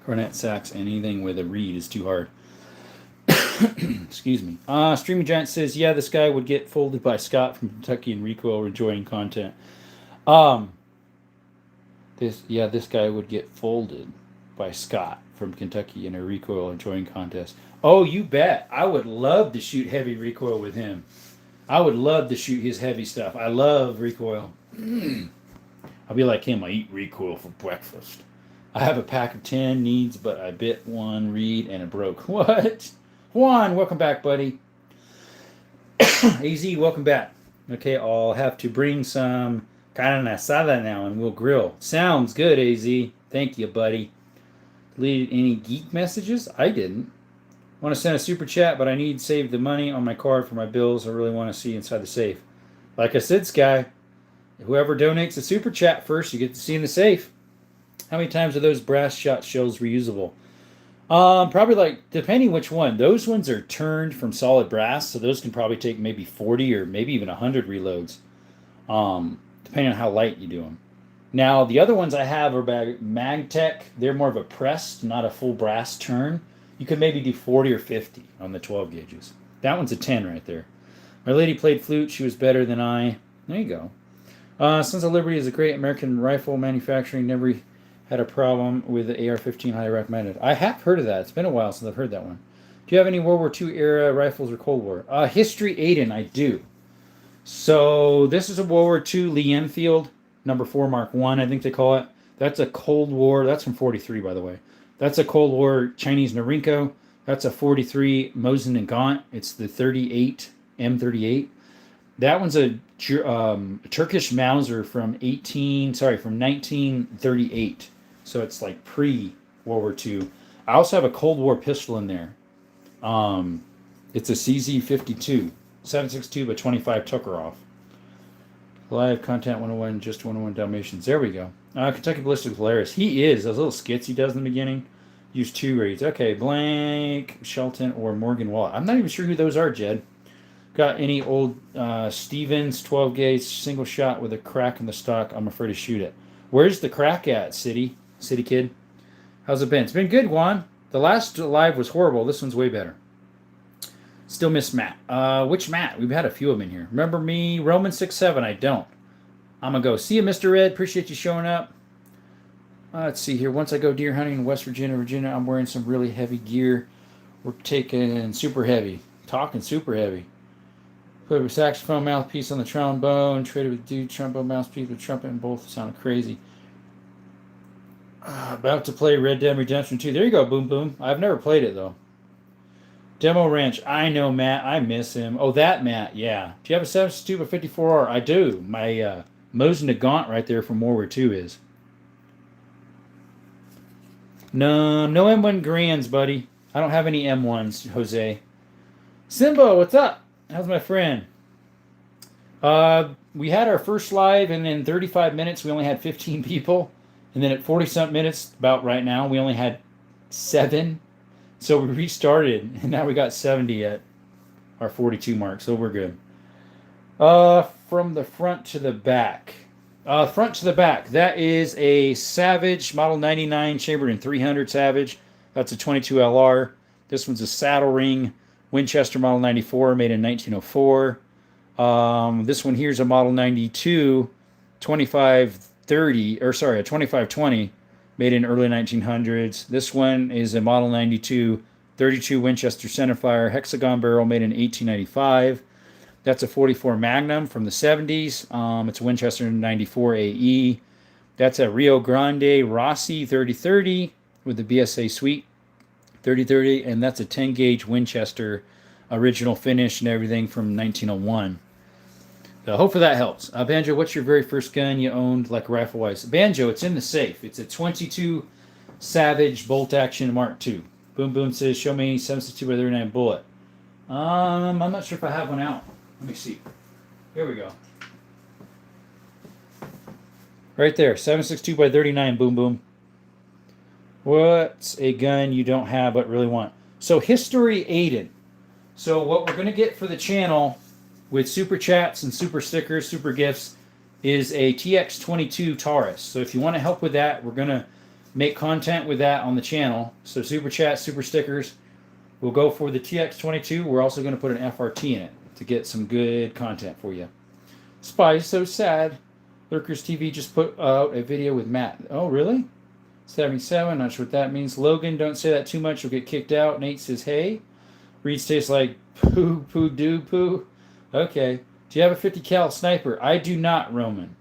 Cornet, sax, anything with a reed is too hard. Excuse me. Streaming Giant says, yeah, this guy would get folded by Scott from Kentucky and Recoil enjoying content. This guy would get folded by Scott from Kentucky in a recoil enjoying contest. Oh, you bet. I would love to shoot heavy recoil with him. I would love to shoot his heavy stuff. I love recoil. I'll be like him. I eat recoil for breakfast. I have a pack of 10 needs, but I bit one reed and it broke. What? Juan, welcome back, buddy. AZ, welcome back. Okay, I'll have to bring some carne asada now and we'll grill. Sounds good, AZ. Thank you, buddy. Deleted any geek messages? I didn't. Want to send a super chat, but I need to save the money on my card for my bills. I really want to see inside the safe. Like I said, Sky, whoever donates a super chat first, you get to see in the safe. How many times are those brass shot shells reusable? Probably like, depending which one. Those ones are turned from solid brass, so those can probably take maybe 40 or maybe even 100 reloads, depending on how light you do them. Now, the other ones I have are by Magtech. They're more of a pressed, not a full brass turn. You could maybe do 40 or 50 on the 12 gauges. That one's a 10 right there. My lady played flute. She was better than I. There you go. Sons of Liberty is a great American rifle manufacturing. Never had a problem with the AR-15, highly recommended. I have heard of that. It's been a while since I've heard that one. Do you have any World War II era rifles or Cold War? History Aiden, I do. So this is a World War II Lee Enfield, number 4 Mark 1, I think they call it. That's a Cold War. That's from 43, by the way. That's a Cold War Chinese Norinco. That's a 43 Mosin and Gaunt. It's the 38 M38. That one's a Turkish Mauser from 1938. So it's like pre World War II. I also have a Cold War pistol in there. It's a CZ52, 7.62 by 25 Tuckeroff. Live content 101, just 101 Dalmatians. There we go. Kentucky Ballistic Polaris. He is. Those little skits he does in the beginning. Use 2 raids. Okay, Blank, Shelton, or Morgan Wallet. I'm not even sure who those are, Jed. Got any old Stevens 12 gauge single shot with a crack in the stock? I'm afraid to shoot it. Where's the crack at, City Kid? How's it been? It's been good, Juan. The last live was horrible. This one's way better. Still miss Matt. Which Matt? We've had a few of them in here. Remember me? Roman 6'7". I don't. I'm going to go. See you, Mr. Red. Appreciate you showing up. Let's see here. Once I go deer hunting in West Virginia, I'm wearing some really heavy gear. We're taking super heavy. Talking super heavy. Put a saxophone mouthpiece on the trombone. Traded with dude trombone mouthpiece with trumpet, and both sounded crazy. About to play Red Dead Redemption 2. There you go, Boom Boom. I've never played it, though. Demo Ranch. I know Matt. I miss him. Oh, that Matt. Yeah. Do you have a 7.62 by 54R? I do. My Mosin de Gaunt right there from World War II is. No M1 Grands, buddy. I don't have any M1s, Jose. Simbo, what's up? How's my friend? We had our first live, and in 35 minutes, we only had 15 people. And then at 40-something minutes, about right now, we only had 7. So we restarted, and now we got 70 at our 42 mark, so we're good. From the front to the back. Front to the back. That is a Savage Model 99 chambered in 300 Savage. That's a 22 LR. This one's a Saddle Ring Winchester Model 94 made in 1904. This one here is a Model 92 2530, or sorry, a 2520 made in early 1900s. This one is a Model 92 32 Winchester centerfire hexagon barrel made in 1895. That's a 44 Magnum from the 70s. It's a Winchester 94 AE. That's a Rio Grande Rossi 3030 with the BSA Suite 3030, and that's a 10 gauge Winchester, original finish and everything from 1901. So hopefully that helps. Banjo, what's your very first gun you owned, like rifle-wise? Banjo, it's in the safe. It's a 22 Savage bolt action Mark II. Boom Boom says, show me 7.62 by 39 bullet. I'm not sure if I have one out. Let me see. Here we go. Right there, 7.62 by 39, Boom Boom. What's a gun you don't have but really want? So History Aiden. So what we're going to get for the channel with super chats and super stickers, super gifts, is a TX22 Taurus. So if you want to help with that, we're going to make content with that on the channel. So super chats, super stickers. We'll go for the TX22. We're also going to put an FRT in it to get some good content for you. Spy is so sad. Lurkers TV just put out a video with Matt. Oh, really? 77, not sure what that means. Logan, don't say that too much. You'll get kicked out. Nate says, hey. Reeds tastes like poo, poo, do, poo. Okay. Do you have a 50 cal sniper? I do not, Roman.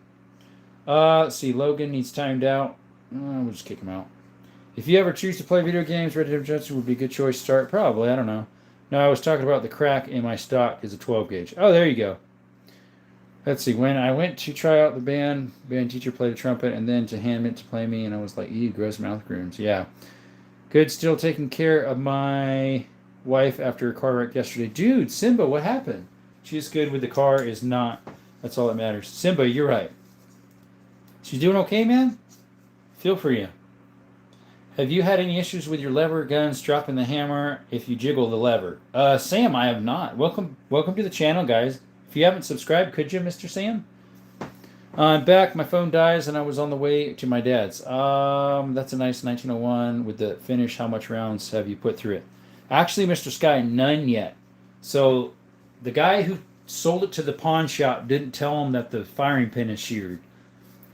Let's see. Logan needs timed out. We'll just kick him out. If you ever choose to play video games, Red Dead Redemption would be a good choice to start. Probably. I don't know. No, I was talking about the crack in my stock is a 12 gauge. Oh, there you go. Let's see. When I went to try out the band teacher played a trumpet and then to hand it to play me, and I was like, ew, gross mouth grooms. Yeah. Good. Still taking care of my wife after a car wreck yesterday. Dude, Simba, what happened? She's good with the car, is not. That's all that matters. Simba, you're right. She's doing okay, man? Feel for you. Have you had any issues with your lever guns dropping the hammer if you jiggle the lever? Sam, I have not. Welcome to the channel, guys. If you haven't subscribed, could you, Mr. Sam? I'm back. My phone dies, and I was on the way to my dad's. That's a nice 1901 with the finish. How much rounds have you put through it? Actually, Mr. Sky, none yet. So the guy who sold it to the pawn shop didn't tell him that the firing pin is sheared.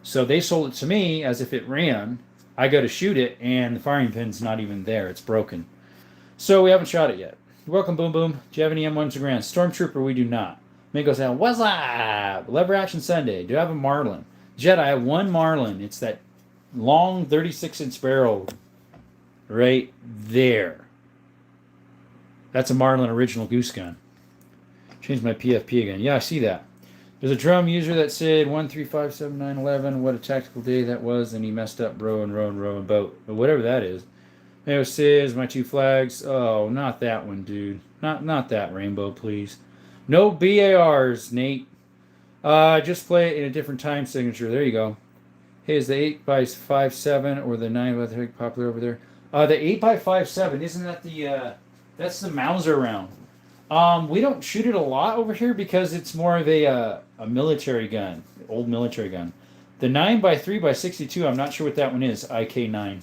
So they sold it to me as if it ran, I go to shoot it, and the firing pin's not even there. It's broken. So we haven't shot it yet. Welcome, Boom Boom. Do you have any M1s to grant? Stormtrooper, we do not. Mako sound, what's up? Lever Action Sunday. Do I have a Marlin? Jet, I have one Marlin. It's that long 36-inch barrel right there. That's a Marlin original goose gun. Change my PFP again. Yeah, I see that. There's a drum user that said 1357911. What a tactical day that was, and he messed up rowing boat. But whatever that is. Mayo says my 2 flags. Oh, not that one, dude. Not that rainbow, please. No BARs, Nate. Just play it in a different time signature. There you go. Hey, is the 8x57 or the 9x popular over there? The 8x57, isn't that the that's the Mauser round. We don't shoot it a lot over here because it's more of a military gun, old military gun. The 9x3x62, I'm not sure what that one is. IK9.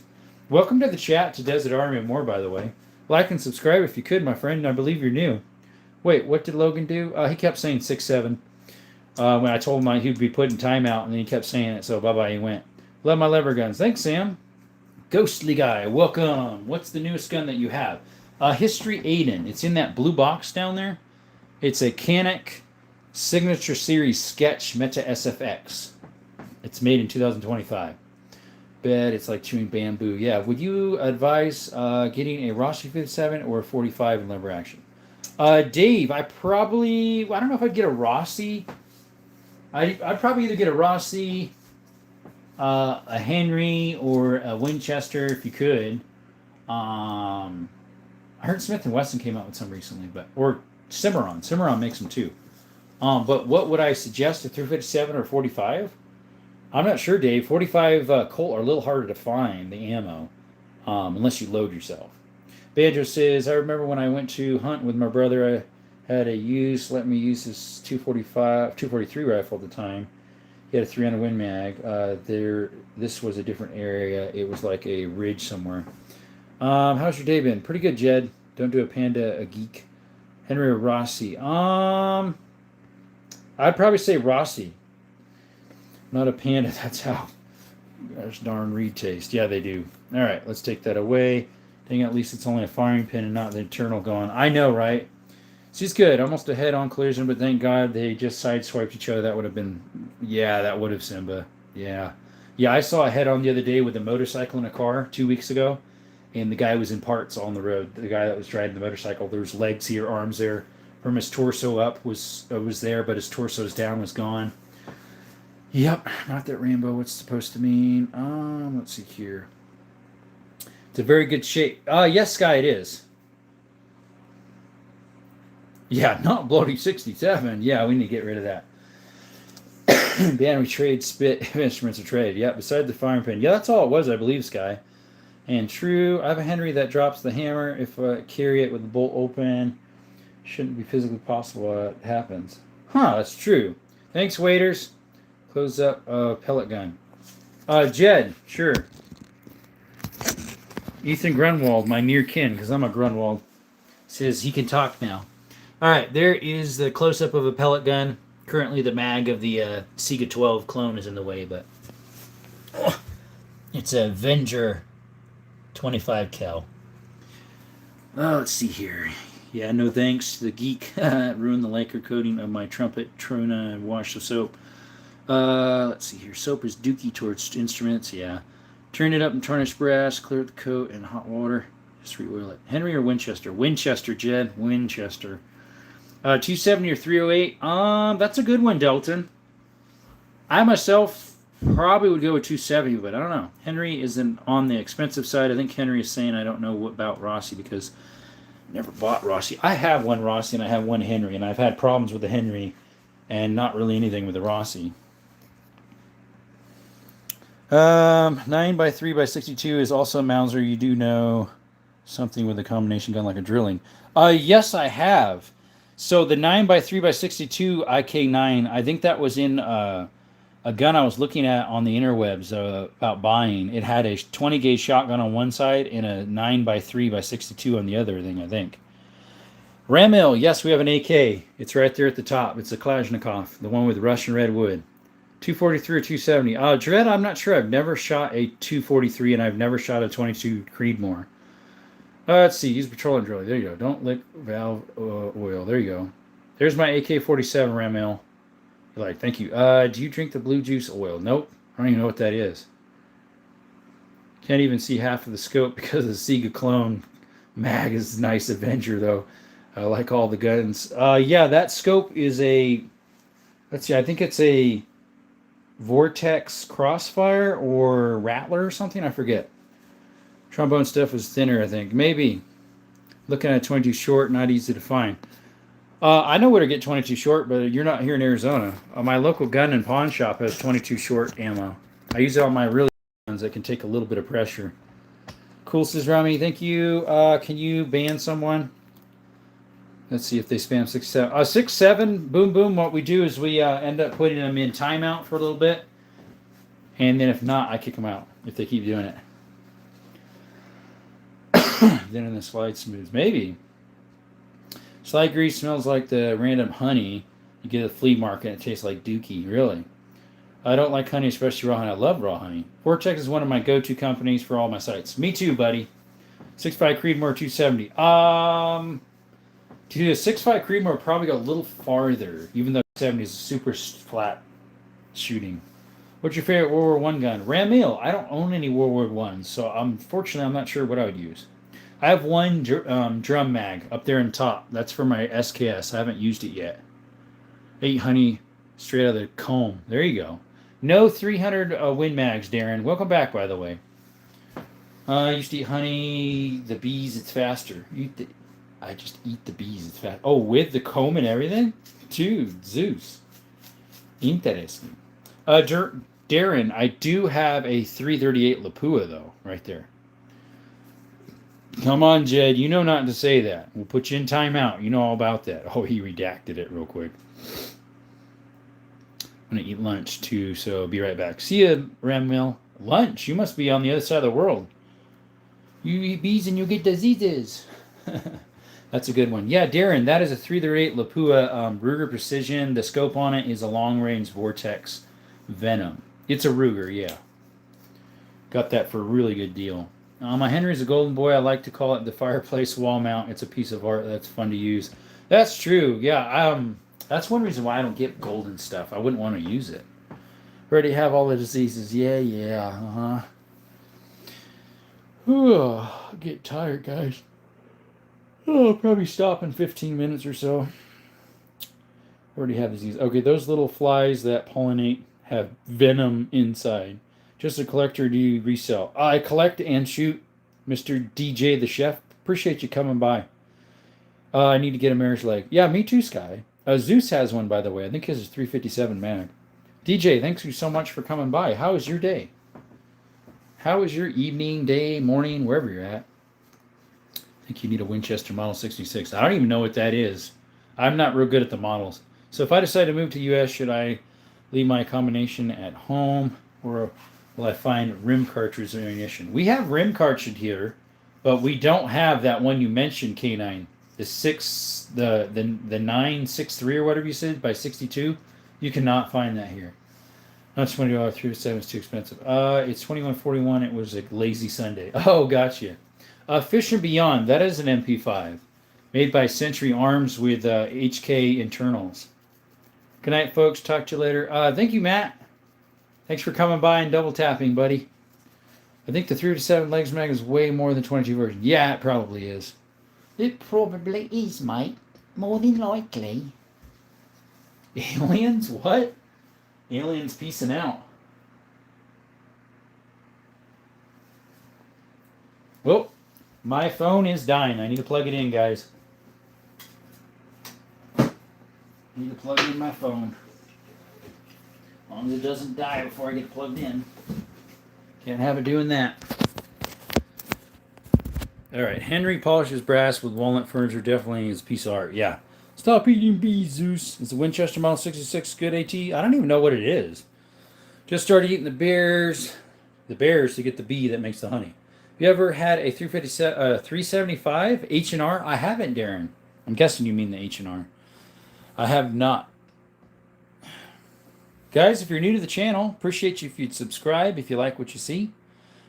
Welcome to the chat to Desert Army and More, by the way. Like and subscribe if you could, my friend. I believe you're new. Wait, what did Logan do? He kept saying 6-7. When I told him he'd be put in timeout, and then he kept saying it, so bye-bye, he went. Love my lever guns. Thanks, Sam. Ghostly guy, welcome. What's the newest gun that you have? History Aiden. It's in that blue box down there. It's a Canik Signature Series Sketch Meta SFX. It's made in 2025. Bet it's like chewing bamboo. Yeah, would you advise getting a Rossi 57 or a 45 in lever action? Dave, I don't know if I'd get a Rossi. I'd probably either get a Rossi, a Henry, or a Winchester if you could. I heard Smith & Wesson came out with some recently, or Cimarron. Cimarron makes them too. But what would I suggest, a 357 or 45? I'm not sure, Dave. 45 Colt are a little harder to find, the ammo, unless you load yourself. Banjo says, I remember when I went to hunt with my brother, I had a let me use his 243 rifle at the time. He had a 300 Win Mag. This was a different area. It was like a ridge somewhere. How's your day been? Pretty good, Jed. Don't do a panda, a geek. Henry or Rossi? I'd probably say Rossi. Not a panda. That's how. Gosh darn reed taste. Yeah, they do. All right, let's take that away. Dang, at least it's only a firing pin and not the internal gun. I know, right? She's good. Almost a head-on collision, but thank God they just sideswiped each other. That would have been... Yeah, that would have, Simba. Yeah. Yeah, I saw a head-on the other day with a motorcycle in a car 2 weeks ago, and the guy was in parts on the road. The guy that was driving the motorcycle, there was legs here, arms there. From his torso up was there, but his torso's down was gone. Yep, not that rainbow. What's it supposed to mean? Let's see here. It's a very good shape. Yes, Sky, it is. Yeah, not Bloody 67. Yeah, we need to get rid of that. Ban, we trade spit instruments are traded. Yeah, beside the firing pin. Yeah, that's all it was, I believe, Sky. And true, I have a Henry that drops the hammer. If I carry it with the bolt open, shouldn't be physically possible. It happens. Huh, that's true. Thanks, waiters. Close up pellet gun. Jed, sure. Ethan Grunwald, my near kin, because I'm a Grunwald, says he can talk now. All right, there is the close-up of a pellet gun. Currently, the mag of the Sega 12 clone is in the way, but it's a Venger 25 cal. Let's see here. Yeah, no thanks. The geek ruined the lacquer coating of my trumpet, Trona, and wash of soap. Let's see here. Soap is dookie towards instruments. Yeah. Turn it up in tarnished brass. Clear the coat in hot water. Just re-oil it. Henry or Winchester? Winchester, Jed. Winchester. 270 or 308. That's a good one, Delton. I myself probably would go with 270, but I don't know. Henry isn't on the expensive side. I think Henry is saying I don't know about Rossi because I never bought Rossi. I have one Rossi and I have one Henry, and I've had problems with the Henry and not really anything with the Rossi. 9x3x62 is also a Mauser. You do know something with a combination gun like a drilling. Yes, I have. So the 9x3x62 IK9, I think that was in a gun I was looking at on the interwebs about buying. It had a 20 gauge shotgun on one side and a 9x3x62 on the other thing, I think. Ramil, yes, we have an AK. It's right there at the top. It's a Kalashnikov, the one with Russian red wood. 243 or 270. Dread, I'm not sure. I've never shot a 243 and I've never shot a 22 Creedmoor. Let's see. Use petroleum drill. There you go. Don't lick valve oil. There you go. There's my AK-47 Ramil. Like, thank you. Do you drink the blue juice oil? Nope. I don't even know what that is. Can't even see half of the scope because the Sega clone mag is a nice Avenger, though. I like all the guns. Yeah, that scope is a... Let's see. I think it's a Vortex Crossfire or Rattler or something. I forget. Trombone stuff was thinner, I think. Maybe. Looking at 22 short, not easy to find. I know where to get 22 short, but you're not here in Arizona. My local gun and pawn shop has 22 short ammo. I use it on my really guns that can take a little bit of pressure. Cool, says Rami. Thank you. Can you ban someone? Let's see if they spam 6-7. 6-7, boom, boom. What we do is we end up putting them in timeout for a little bit. And then if not, I kick them out if they keep doing it. Then in the slide smooth. Maybe. Slide grease smells like the random honey you get at the flea market and it tastes like dookie. Really? I don't like honey, especially raw honey. I love raw honey. Vortex is one of my go-to companies for all my sites. Me too, buddy. 6.5 Creedmoor 270. Dude, a 6.5 Creedmoor probably go a little farther, even though 70 is super flat shooting. What's your favorite World War I gun? Ramil. I don't own any World War I, so unfortunately I'm not sure what I would use. I have one drum mag up there in top. That's for my SKS. I haven't used it yet. 8 honey straight out of the comb. There you go. No 300 Win mags, Darren. Welcome back, by the way. I used to eat honey. The bees, it's faster. I just eat the bees. It's fast. Oh, with the comb and everything? Dude, Zeus. Interesting. Darren, I do have a 338 Lapua, though, right there. Come on, Jed. You know not to say that. We'll put you in timeout. You know all about that. Oh, he redacted it real quick. I'm going to eat lunch, too, so be right back. See ya, Ramil. Lunch? You must be on the other side of the world. You eat bees and you get diseases. That's a good one. Yeah, Darren, that is a 338 Lapua Ruger Precision. The scope on it is a long-range Vortex Venom. It's a Ruger, yeah. Got that for a really good deal. My Henry's a golden boy. I like to call it the fireplace wall mount. It's a piece of art that's fun to use. That's true. Yeah, that's one reason why I don't get golden stuff. I wouldn't want to use it. Already have all the diseases. Yeah. Get tired, guys. I'll probably stop in 15 minutes or so. Already have disease. Okay, those little flies that pollinate have venom inside. Just a collector, do you resell? I collect and shoot, Mr. DJ the Chef. Appreciate you coming by. I need to get a marriage leg. Yeah, me too, Sky. Zeus has one, by the way. I think his is 357 mag. DJ, thanks you so much for coming by. How is your day? How is your evening, day, morning, wherever you're at? I think you need a Winchester Model 66. I don't even know what that is. I'm not real good at the models. So if I decide to move to U.S., should I leave my combination at home, or will I find rim cartridge ammunition? We have rim cartridge here, but we don't have that one you mentioned, K9. The 963 or whatever you said by 62. You cannot find that here. Not $20, 307 is too expensive. It's $21.41. It was a lazy Sunday. Oh, gotcha. Fish and Beyond. That is an MP5, made by Century Arms with HK internals. Good night, folks. Talk to you later. Thank you, Matt. Thanks for coming by and double tapping, buddy. I think the 3-7 legs mag is way more than 22 version. Yeah, it probably is.
It probably is, mate. More than likely.
Aliens? What? Aliens peacing out. Well, my phone is dying. I need to plug it in, guys. Need to plug in my phone. As long as it doesn't die before I get plugged in. Can't have it doing that. Alright, Henry polishes brass with walnut furniture. Definitely is a piece of art. Yeah. Stop eating bees, Zeus. It's a Winchester Model 66 good AT. I don't even know what it is. Just started eating the bears to get the bee that makes the honey. Have you ever had a 375 H&R? I haven't, Darren. I'm guessing you mean the H&R. I have not. Guys, if you're new to the channel, appreciate you if you'd subscribe if you like what you see.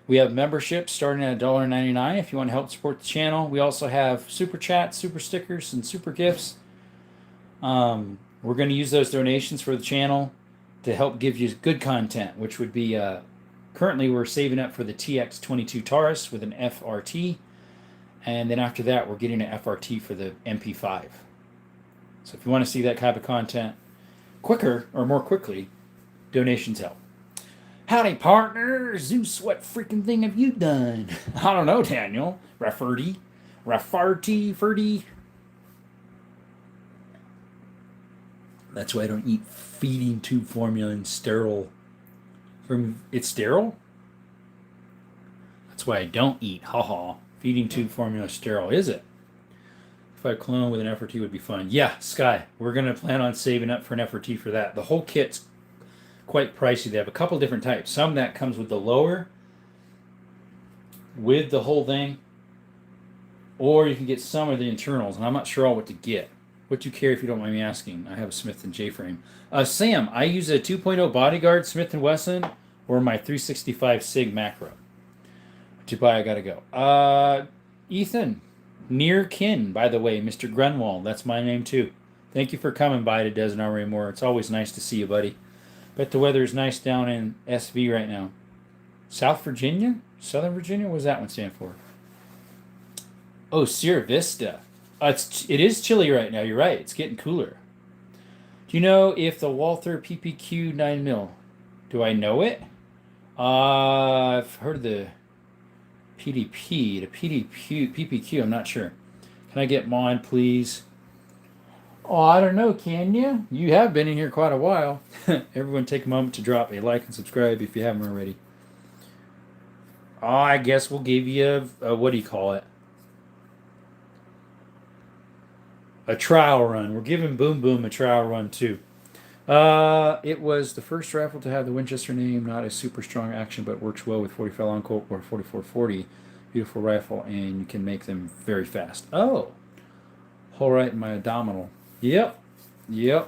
We have memberships starting at $1.99 if you want to help support the channel. We also have super chats, super stickers, and super gifts. We're going to use those donations for the channel to help give you good content, which would be currently we're saving up for the TX22 Taurus with an FRT. And then after that, we're getting an FRT for the MP5. So if you want to see that type of content quicker or more quickly, donations help. Howdy, partner. Zeus, what freaking thing have you done? I don't know, Daniel. Rafferty. Ferdy. That's why I don't eat feeding tube formula and sterile. It's sterile? That's why I don't eat. Haha. Feeding tube formula sterile, is it? If I clone with an FRT would be fun. Yeah, Sky. We're going to plan on saving up for an FRT for that. The whole kit's quite pricey. They have a couple different types. Some that comes with the lower, with the whole thing, or you can get some of the internals, and I'm not sure all what to get. What do you care if you don't mind me asking? I have a Smith & J-frame. Sam, I use a 2.0 Bodyguard Smith & Wesson or my 365 SIG macro. To buy, I gotta go. Ethan, near kin, by the way, Mr. Grunwald. That's my name too. Thank you for coming by to DesertArmoryAndMore. It's always nice to see you, buddy. Bet the weather is nice down in SV right now. South Virginia? Southern Virginia? What does that one stand for? Oh, Sierra Vista. It is chilly right now. You're right. It's getting cooler. Do you know if the Walther PPQ 9mm? Do I know it? I've heard of the PDP. The PPQ, I'm not sure. Can I get mine, please? Oh, I don't know, can you? You have been in here quite a while. Everyone take a moment to drop a like and subscribe if you haven't already. Oh, I guess we'll give you a what do you call it? A trial run. We're giving Boom Boom a trial run too. It was the first rifle to have the Winchester name, not a super strong action, but works well with 45 long Colt or 4440. Beautiful rifle, and you can make them very fast. Oh, hole right in my abdominal. Yep. Yeah,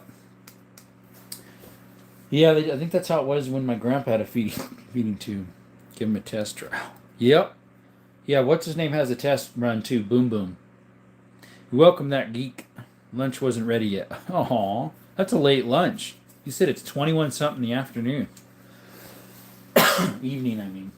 I think that's how it was when my grandpa had a feeding tube. Give him a test trial. Yep. Yeah, what's his name has a test run too. Boom Boom. Welcome that geek. Lunch wasn't ready yet. Aw, that's a late lunch. You said it's 21 something in the afternoon. Evening, I mean.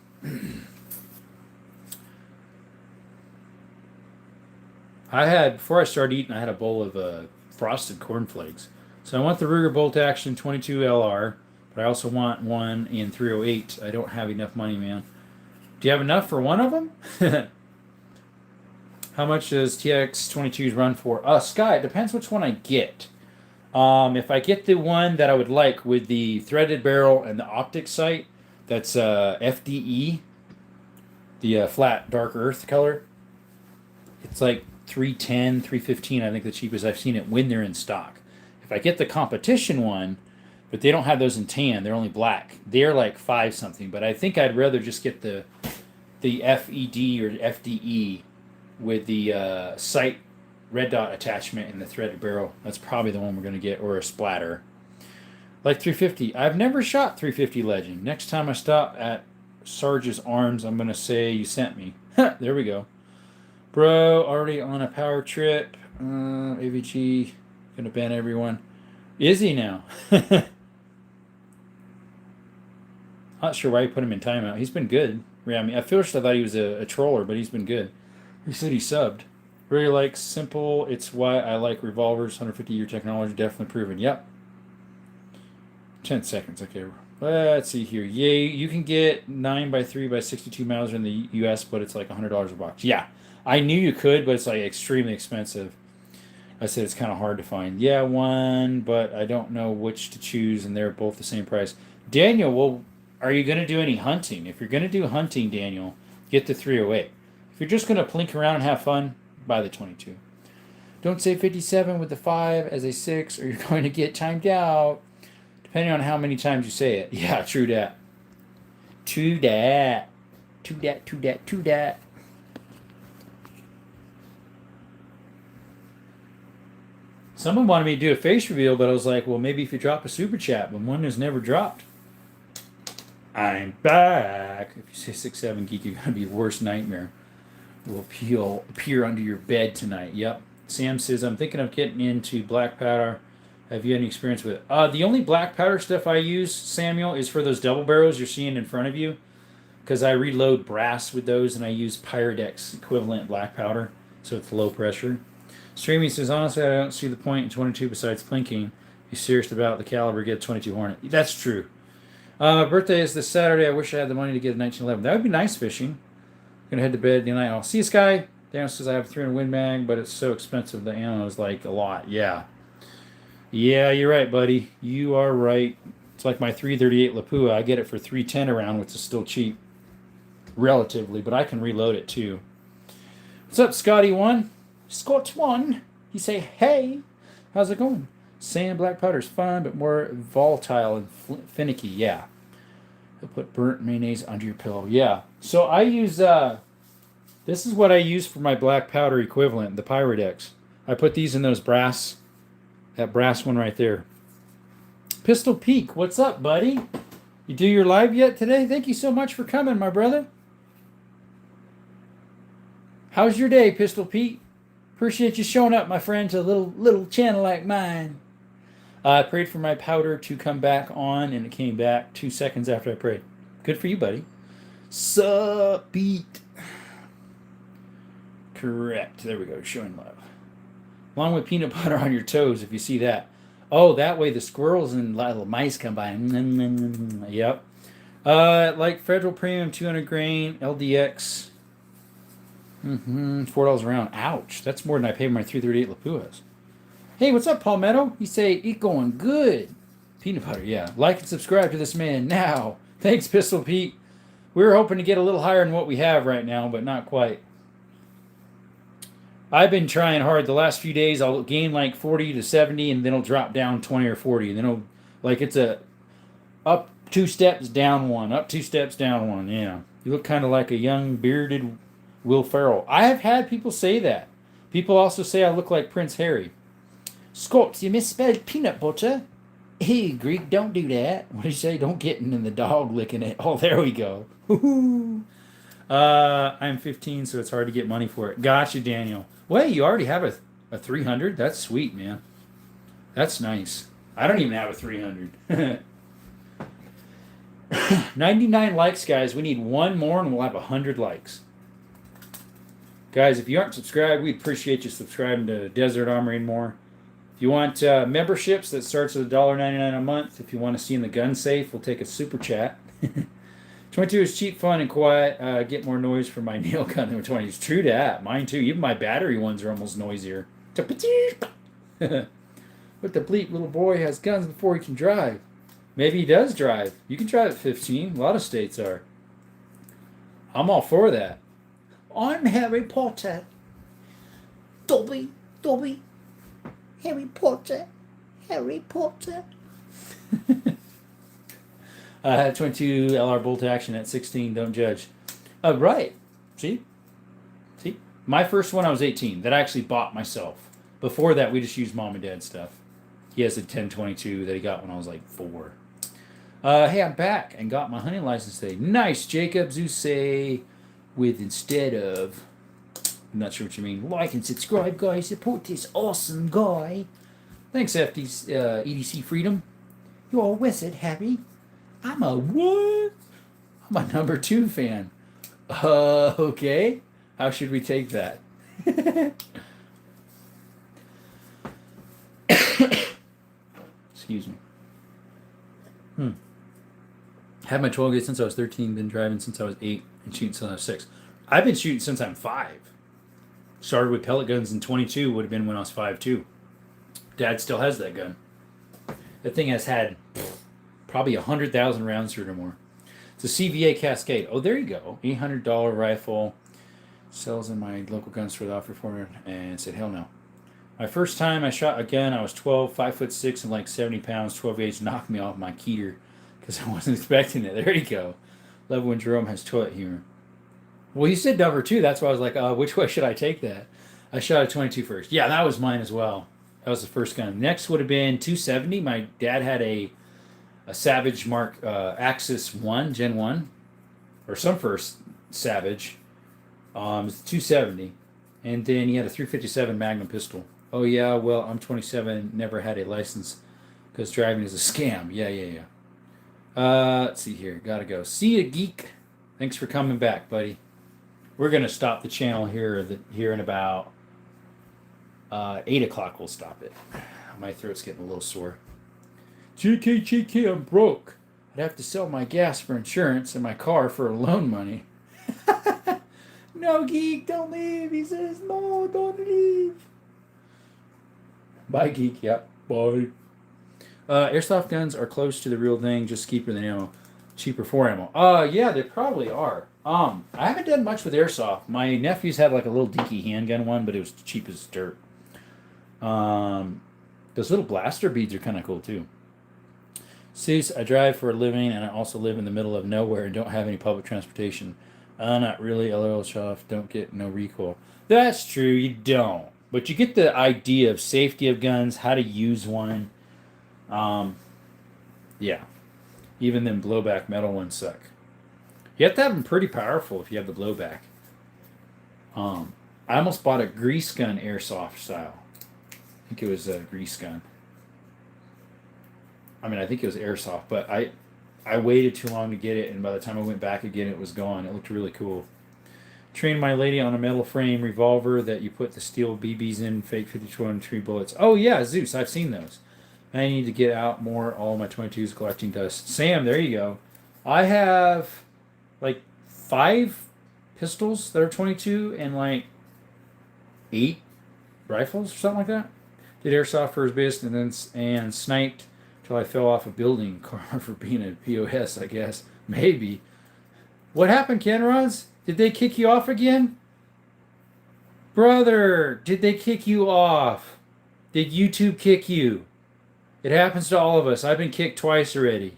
Before I started eating, I had a bowl of frosted cornflakes. So I want the Ruger Bolt Action 22 LR, but I also want one in 308. I don't have enough money, man. Do you have enough for one of them? How much does TX22s run for? Sky, it depends which one I get. If I get the one that I would like with the threaded barrel and the optic sight, that's FDE, the flat dark earth color, it's like 310, 315, I think the cheapest I've seen it when they're in stock. If I get the competition one, but they don't have those in tan, they're only black, they're like 5 something, but I think I'd rather just get the FED or FDE with the sight red dot attachment and the threaded barrel. That's probably the one we're going to get, or a splatter. Like 350. I've never shot 350 Legend. Next time I stop at Sarge's Arms, I'm going to say you sent me. There we go. Bro, already on a power trip. AVG, going to ban everyone. Is he now? Not sure why you put him in timeout. He's been good. Yeah, I mean, at first I thought he was a troller, but he's been good. He said he subbed. Really like simple. It's why I like revolvers. 150-year technology, definitely proven. Yep. 10 seconds. Okay. Let's see here. Yay, you can get 9x3x62 Mauser in the U.S., but it's like $100 a box. Yeah, I knew you could, but it's like extremely expensive. I said it's kind of hard to find. Yeah, one, but I don't know which to choose, and they're both the same price. Daniel, well, are you going to do any hunting? If you're going to do hunting, Daniel, get the 308. If you're just going to plink around and have fun, buy the 22. Don't say 57 with the 5 as a 6, or you're going to get timed out. Depending on how many times you say it. Yeah, true that. True that. True that, true that, true that. Someone wanted me to do a face reveal, but I was like, well, maybe if you drop a super chat, but one has never dropped. I'm back. If you say 6'7" geek, you're gonna be your worst nightmare. Will appear under your bed tonight. Yep. Sam says, I'm thinking of getting into black powder. Have you had any experience with it? The only black powder stuff I use, Samuel, is for those double barrels you're seeing in front of you. Because I reload brass with those and I use Pyrodex equivalent black powder. So it's low pressure. Streaming says, honestly, I don't see the point in 22 besides plinking. If you're serious about the caliber, get a 22 Hornet. That's true. My birthday is this Saturday. I wish I had the money to get a 1911. That would be nice fishing. Gonna head to bed tonight. I'll see you, Sky. Dan says I have a 300 Win Mag, but it's so expensive. The ammo is like a lot. Yeah. Yeah, you're right, buddy. You are right. It's like my 338 Lapua. I get it for 310 around, which is still cheap. Relatively, but I can reload it too. What's up, Scotty1? Scott1. You say, hey, how's it going? Sand black powder's fun, but more volatile and finicky. Yeah. He'll put burnt mayonnaise under your pillow. Yeah. So I use, this is what I use for my black powder equivalent, the Pyrodex. I put these in those brass, that brass one right there. Pistol Peak, what's up, buddy? You do your live yet today? Thank you so much for coming, my brother. How's your day, Pistol Pete? Appreciate you showing up, my friend, to a little channel like mine. I prayed for my powder to come back on, and it came back 2 seconds after I prayed. Good for you, buddy. Sup, Pete. Correct. There we go. Showing love. Along with peanut butter on your toes, if you see that. Oh, that way the squirrels and little mice come by. Yep. Like Federal Premium 200 grain LDX. $4 a round. Ouch. That's more than I paid my 338 Lapuas. Hey, what's up, Palmetto? You say it going good. Peanut butter, yeah. Like and subscribe to this man now. Thanks, Pistol Pete. We were hoping to get a little higher than what we have right now, but not quite. I've been trying hard. The last few days, I'll gain like 40 to 70, and then it'll drop down 20 or 40. And then it'll, like, it's a up 2 steps, down 1. Up 2 steps, down 1. Yeah. You look kind of like a young, bearded Will Ferrell. I have had people say that. People also say I look like Prince Harry. Scott, you misspelled peanut butter. Hey, Greek, don't do that. What do you say? Don't get in the dog licking it. Oh, there we go. I'm 15, so it's hard to get money for it. Gotcha, Daniel. Well, you already have a 300? That's sweet, man. That's nice. I don't even have a 300. 99 likes, guys. We need 1 more, and we'll have 100 likes. Guys, if you aren't subscribed, we'd appreciate you subscribing to Desert Armory and More. If you want memberships, that starts at $1.99 a month. If you want to see in the gun safe, we'll take a super chat. 22 is cheap, fun, and quiet. Get more noise from my nail gun than 20. It's true that. Mine too. Even my battery ones are almost noisier. What the bleep, little boy has guns before he can drive. Maybe he does drive. You can drive at 15. A lot of states are. I'm all for that.
I'm Harry Potter. Dobby, Harry Potter, Harry Potter.
22 LR bolt action at 16. Don't judge. Right. See? My first one I was 18. That I actually bought myself. Before that, we just used mom and dad stuff. He has a 1022 that he got when I was like 4. Hey, I'm back and got my hunting license today. Nice, Jacob. You say with instead of. I'm not sure what you mean. Like and subscribe, guys. Support this awesome guy. Thanks, EDC Freedom.
You're a wizard, Harry.
I'm a what? I'm a number 2 fan. Okay. How should we take that? Excuse me. Had my 12 gauge since I was 13. Been driving since I was 8 and shooting since I was 6. I've been shooting since I'm 5. Started with pellet guns in 22. Would have been when I was 5 too. Dad still has that gun. That thing has had probably 100,000 rounds through it or more. It's a CVA Cascade. Oh, there you go. $800 rifle. Sells in my local gun store. Offer for and said, hell no. My first time I shot a gun, I was 12, 5'6", and like 70 pounds. 12 gauge knocked me off my keter because I wasn't expecting it. There you go. Love when Jerome has toilet humor. Well, you said number 2. That's why I was like, which way should I take that? I shot a 22 first. Yeah, that was mine as well. That was the first gun. Next would have been 270. My dad had a Savage Mark Axis 1, Gen 1, or some first Savage. It's 270. And then he had a 357 Magnum pistol. Oh, yeah, well, I'm 27, never had a license because driving is a scam. Yeah. Let's see here. Gotta go. See ya, geek. Thanks for coming back, buddy. We're going to stop the channel here in about 8 o'clock. We'll stop it. My throat's getting a little sore. JK, I'm broke. I'd have to sell my gas for insurance and my car for loan money. No, geek, don't leave. He says, no, don't leave. Bye, geek. Yep, bye. Airsoft guns are close to the real thing, just cheaper than ammo. Cheaper for ammo. Yeah, they probably are. I haven't done much with airsoft. My nephews had like a little dinky handgun one, but it was cheap as dirt. Those little blaster beads are kind of cool too. Cease, I drive for a living, and I also live in the middle of nowhere and don't have any public transportation. Not really. LOL, Shoff. Don't get no recoil. That's true. You don't. But you get the idea of safety of guns, how to use one. Yeah. Even them blowback metal ones suck. You have to have them pretty powerful if you have the blowback. I almost bought a grease gun airsoft style. I think it was a grease gun. I mean, I think it was airsoft, but I waited too long to get it, and by the time I went back again, it was gone. It looked really cool. Trained my lady on a metal frame revolver that you put the steel BBs in, fake 52 bullets. Oh, yeah, Zeus. I've seen those. I need to get out more. All my 22s collecting dust. Sam, there you go. I have like 5 pistols that are 22 and like 8 rifles or something like that. Did airsoft for his best and sniped till I fell off a building. Karma for being a POS, I guess. Maybe. What happened, Ken Rods? Did they kick you off again? Brother, did they kick you off? Did YouTube kick you? It happens to all of us. I've been kicked twice already.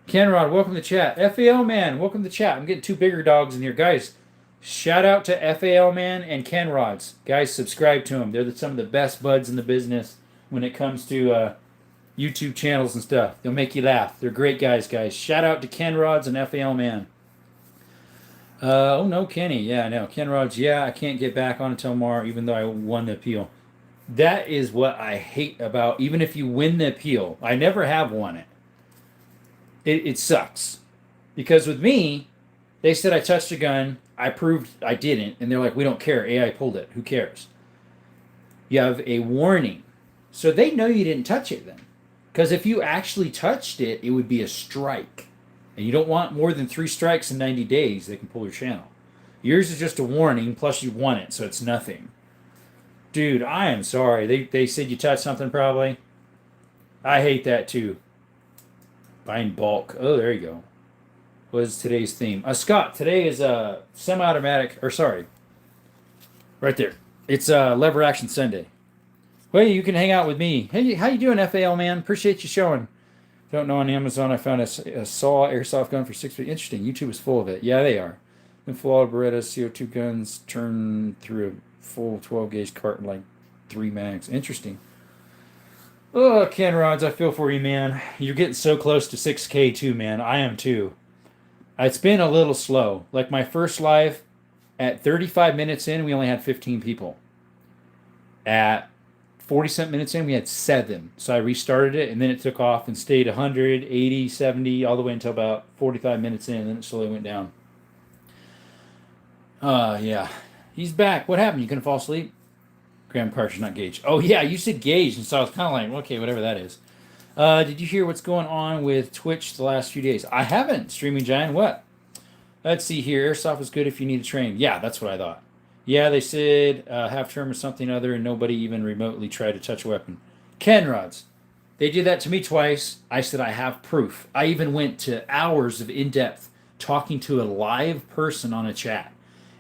Kenrod, welcome to the chat. FAL Man, welcome to the chat. I'm getting 2 bigger dogs in here. Guys, shout out to FAL Man and Kenrods. Guys, subscribe to them. They're some of the best buds in the business when it comes to YouTube channels and stuff. They'll make you laugh. They're great guys. Shout out to Kenrods and FAL Man. Oh, no, Kenny. Yeah, no. Kenrods, yeah, I can't get back on until tomorrow, even though I won the appeal. That is what I hate about, even if you win the appeal. I never have won it. It sucks. Because with me, they said I touched a gun. I proved I didn't. And they're like, we don't care. AI pulled it. Who cares? You have a warning. So they know you didn't touch it then. Because if you actually touched it, it would be a strike. And you don't want more than 3 strikes in 90 days. They can pull your channel. Yours is just a warning, plus you won it, so it's nothing. Dude, I am sorry. They said you touched something probably. I hate that too. Buying bulk. Oh, there you go. What is today's theme? Scott, today is a semi-automatic, or sorry. Right there. It's Lever Action Sunday. Well, you can hang out with me. Hey, how you doing, FAL man? Appreciate you showing. Don't know, on Amazon I found a saw airsoft gun for $6. Interesting. YouTube is full of it. Yeah, they are. And full auto Berettas, CO2 guns turn through a full 12-gauge carton like 3 mags. Interesting. Oh, Ken Rods, I feel for you, man. You're getting so close to 6K too, man. I am too. It's been a little slow. Like my first live, at 35 minutes in, we only had 15 people. At 40-something minutes in, we had 7. So I restarted it, and then it took off and stayed 100, 80, 70, all the way until about 45 minutes in, and then it slowly went down. Yeah. He's back. What happened? You couldn't fall asleep? Graham Carter's not Gage. Oh, yeah, you said Gage, and so I was kind of like, okay, whatever that is. Did you hear what's going on with Twitch the last few days? I haven't. Streaming Giant, what? Let's see here. Airsoft is good if you need to train. Yeah, that's what I thought. Yeah, they said half-term or something other, and nobody even remotely tried to touch a weapon. Ken Rods. They did that to me twice. I said I have proof. I even went to hours of in-depth talking to a live person on a chat.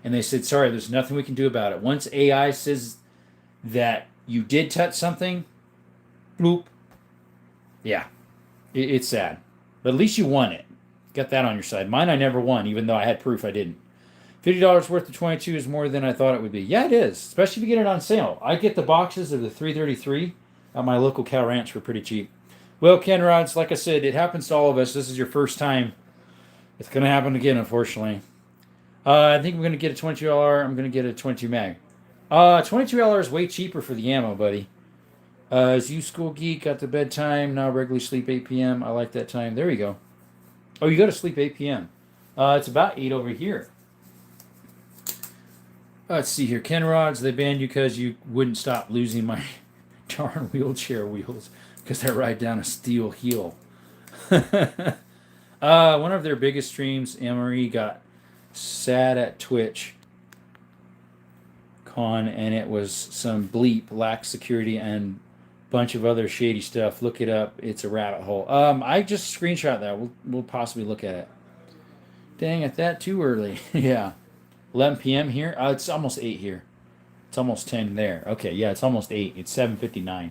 And they said, sorry, there's nothing we can do about it. Once AI says that you did touch something, bloop. Yeah, it's sad. But at least you won it. Got that on your side. Mine I never won, even though I had proof I didn't. $50 worth of 22 is more than I thought it would be. Yeah, it is, especially if you get it on sale. I get the boxes of the 333 at my local cow ranch for pretty cheap. Well, Ken Rods, like I said, it happens to all of us. This is your first time. It's going to happen again, unfortunately. I think I'm going to get a $22. I'm going to get a 22 mag. $22 is way cheaper for the ammo, buddy. Is you school geek, got the bedtime, now regularly sleep 8 p.m. I like that time. There you go. Oh, you go to sleep 8 p.m. It's about 8 over here. Let's see here. Ken Rods, they banned you because you wouldn't stop losing my darn wheelchair wheels because I ride down a steel heel. One of their biggest streams, Amory got sad at Twitch con, and it was some bleep, lack security, and bunch of other shady stuff. Look it up. It's a rabbit hole. I just screenshot that. We'll possibly look at it. Dang, at that too early. Yeah. 11 p.m. here. It's almost 8 here. It's almost 10 there. Okay, yeah, it's almost 8. It's 7:59.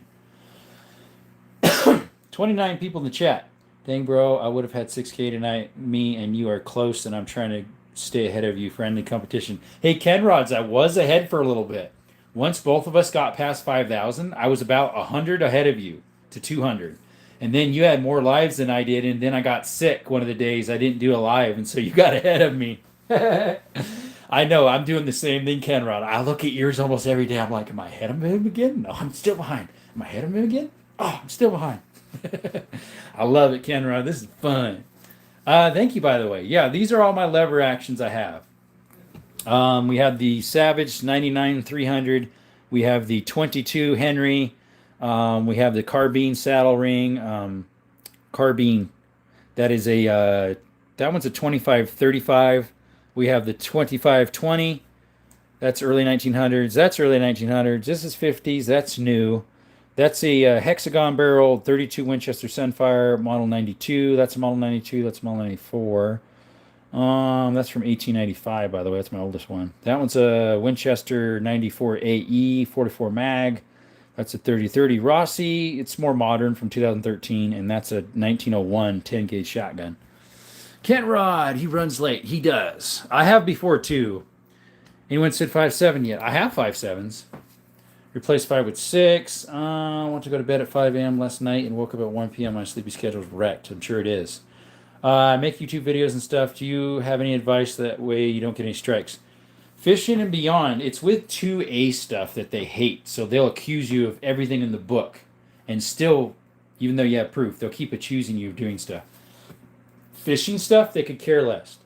29 people in the chat. Dang, bro, I would have had 6K tonight. Me and you are close, and I'm trying to stay ahead of you. Friendly competition. Hey, Ken Rods, I was ahead for a little bit. Once both of us got past 5,000, I was about 100 ahead of you to 200. And then you had more lives than I did, and then I got sick one of the days. I didn't do a live, and so you got ahead of me. I know, I'm doing the same thing, Ken Rod. I look at yours almost every day. I'm like, am I ahead of him again? No, I'm still behind. Am I ahead of him again? Oh, I'm still behind. I love it, Ken Rod. This is fun. Thank you, by the way. Yeah, these are all my lever actions I have. We have the Savage 99 300. We have the 22 Henry. We have the carbine saddle ring. Carbine. That is a that one's a 2535. We have the 2520. That's early 1900s. That's early 1900s. This is 50s. That's new. That's a hexagon barrel 32 Winchester Sunfire model 92. That's a model 92. That's a model 94. That's from 1895, by the way. That's my oldest one. That one's a Winchester 94 AE 44 mag. That's a 3030 Rossi. It's more modern, from 2013, and that's a 1901 10 gauge shotgun. Kent Rod, he runs late. He does. I have before too. Anyone said 5.7 yet? I have 5.7s. Replaced 5 with 6. I went to go to bed at 5 a.m. last night and woke up at 1 p.m. My sleepy schedule's wrecked. I'm sure it is. I make YouTube videos and stuff. Do you have any advice that way you don't get any strikes? Fishing and Beyond, it's with 2A stuff that they hate. So they'll accuse you of everything in the book. And still, even though you have proof, they'll keep accusing you of doing stuff. Fishing stuff, they could care less.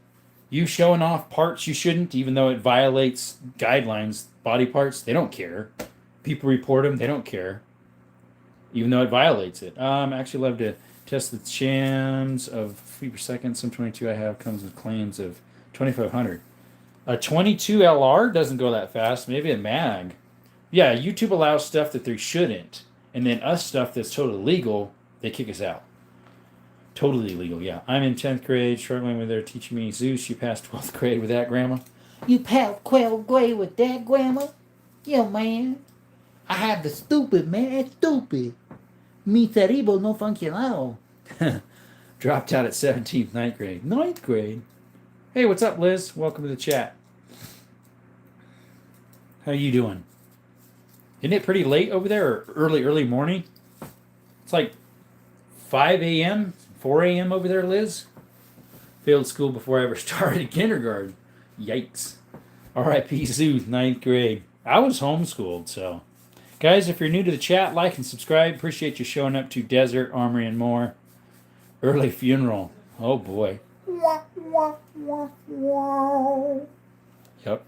You showing off parts you shouldn't, even though it violates guidelines, body parts, they don't care. People report them, they don't care, even though it violates it. I actually love to test the chams of feet per second. Some 22 I have comes with claims of 2,500. A 22 LR doesn't go that fast. Maybe a mag. Yeah, YouTube allows stuff that they shouldn't, and then us stuff that's totally legal, they kick us out. Totally illegal, yeah. I'm in 10th grade, struggling with their teaching me Zeus. You passed 12th grade with that, Grandma?
You passed 12th grade with that, Grandma? Yeah, man. I have the stupid, man. It's stupid. Mi cerebro no funcionado.
Dropped out at 17th, 9th grade. 9th grade? Hey, what's up, Liz? Welcome to the chat. How you doing? Isn't it pretty late over there, or early morning? It's like 5 a.m., 4 a.m. over there, Liz. Failed school before I ever started kindergarten. Yikes. R.I.P. Zoo, 9th grade. I was homeschooled, so. Guys, if you're new to the chat, like and subscribe. Appreciate you showing up to Desert, Armory, and More. Early funeral. Oh, boy. Yep.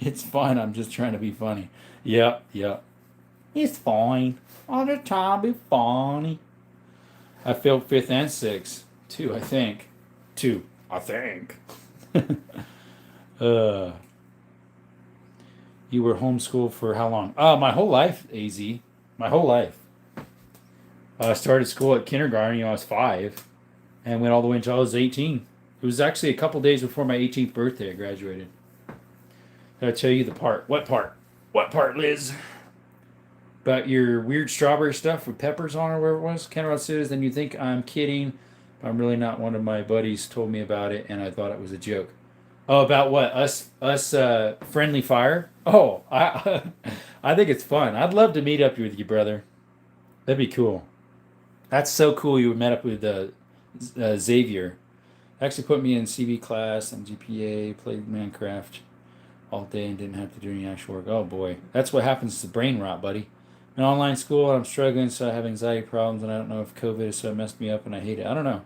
It's fine. I'm just trying to be funny. Yep. It's fine. All the time, be funny. I failed 5th and 6th. 2, I think. 2, I think. You were homeschooled for how long? My whole life, AZ. My whole life. I started school at kindergarten, I was 5. And went all the way until I was 18. It was actually a couple days before my 18th birthday I graduated. Did I tell you the part? What part? What part, Liz? About your weird strawberry stuff with peppers on, or whatever it was? Kenrod says, then you think I'm kidding. I'm really not. One of my buddies told me about it, and I thought it was a joke. Oh, about what? Us friendly fire? Oh, I I think it's fun. I'd love to meet up with you, brother. That'd be cool. That's so cool you met up with Xavier. Actually put me in CV class and GPA, played Minecraft all day and didn't have to do any actual work. Oh boy. That's what happens to brain rot, buddy. In online school, I'm struggling, so I have anxiety problems, and I don't know if COVID is so it messed me up and I hate it. I don't know.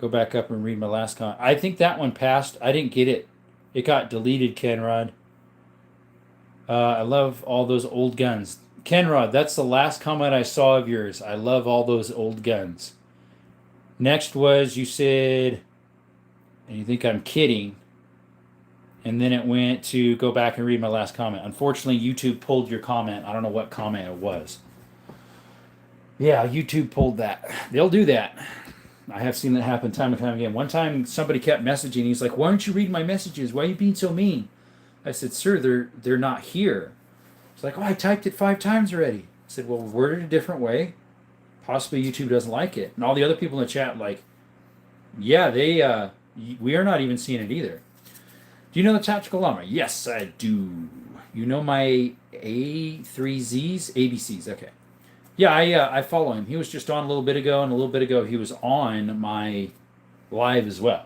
Go back up and read my last comment. I think that one passed. I didn't get it. It got deleted, Kenrod. I love all those old guns. Kenrod, that's the last comment I saw of yours. I love all those old guns. Next was you said, and you think I'm kidding, and then it went to go back and read my last comment. Unfortunately, YouTube pulled your comment. I don't know what comment it was. Yeah, YouTube pulled that. They'll do that. I have seen that happen time and time again. One time somebody kept messaging. He's like, "Why aren't you reading my messages? Why are you being so mean?" I said, "Sir, they're not here." It's like, "Oh, I typed it 5 times already." I said, "Well, word it a different way. Possibly YouTube doesn't like it." And all the other people in the chat like, "Yeah, we are not even seeing it either." Do you know the Tactical Llama? Yes, I do. You know my A3Zs? ABCs, okay. Yeah, I follow him. He was just on a little bit ago, and a little bit ago he was on my live as well.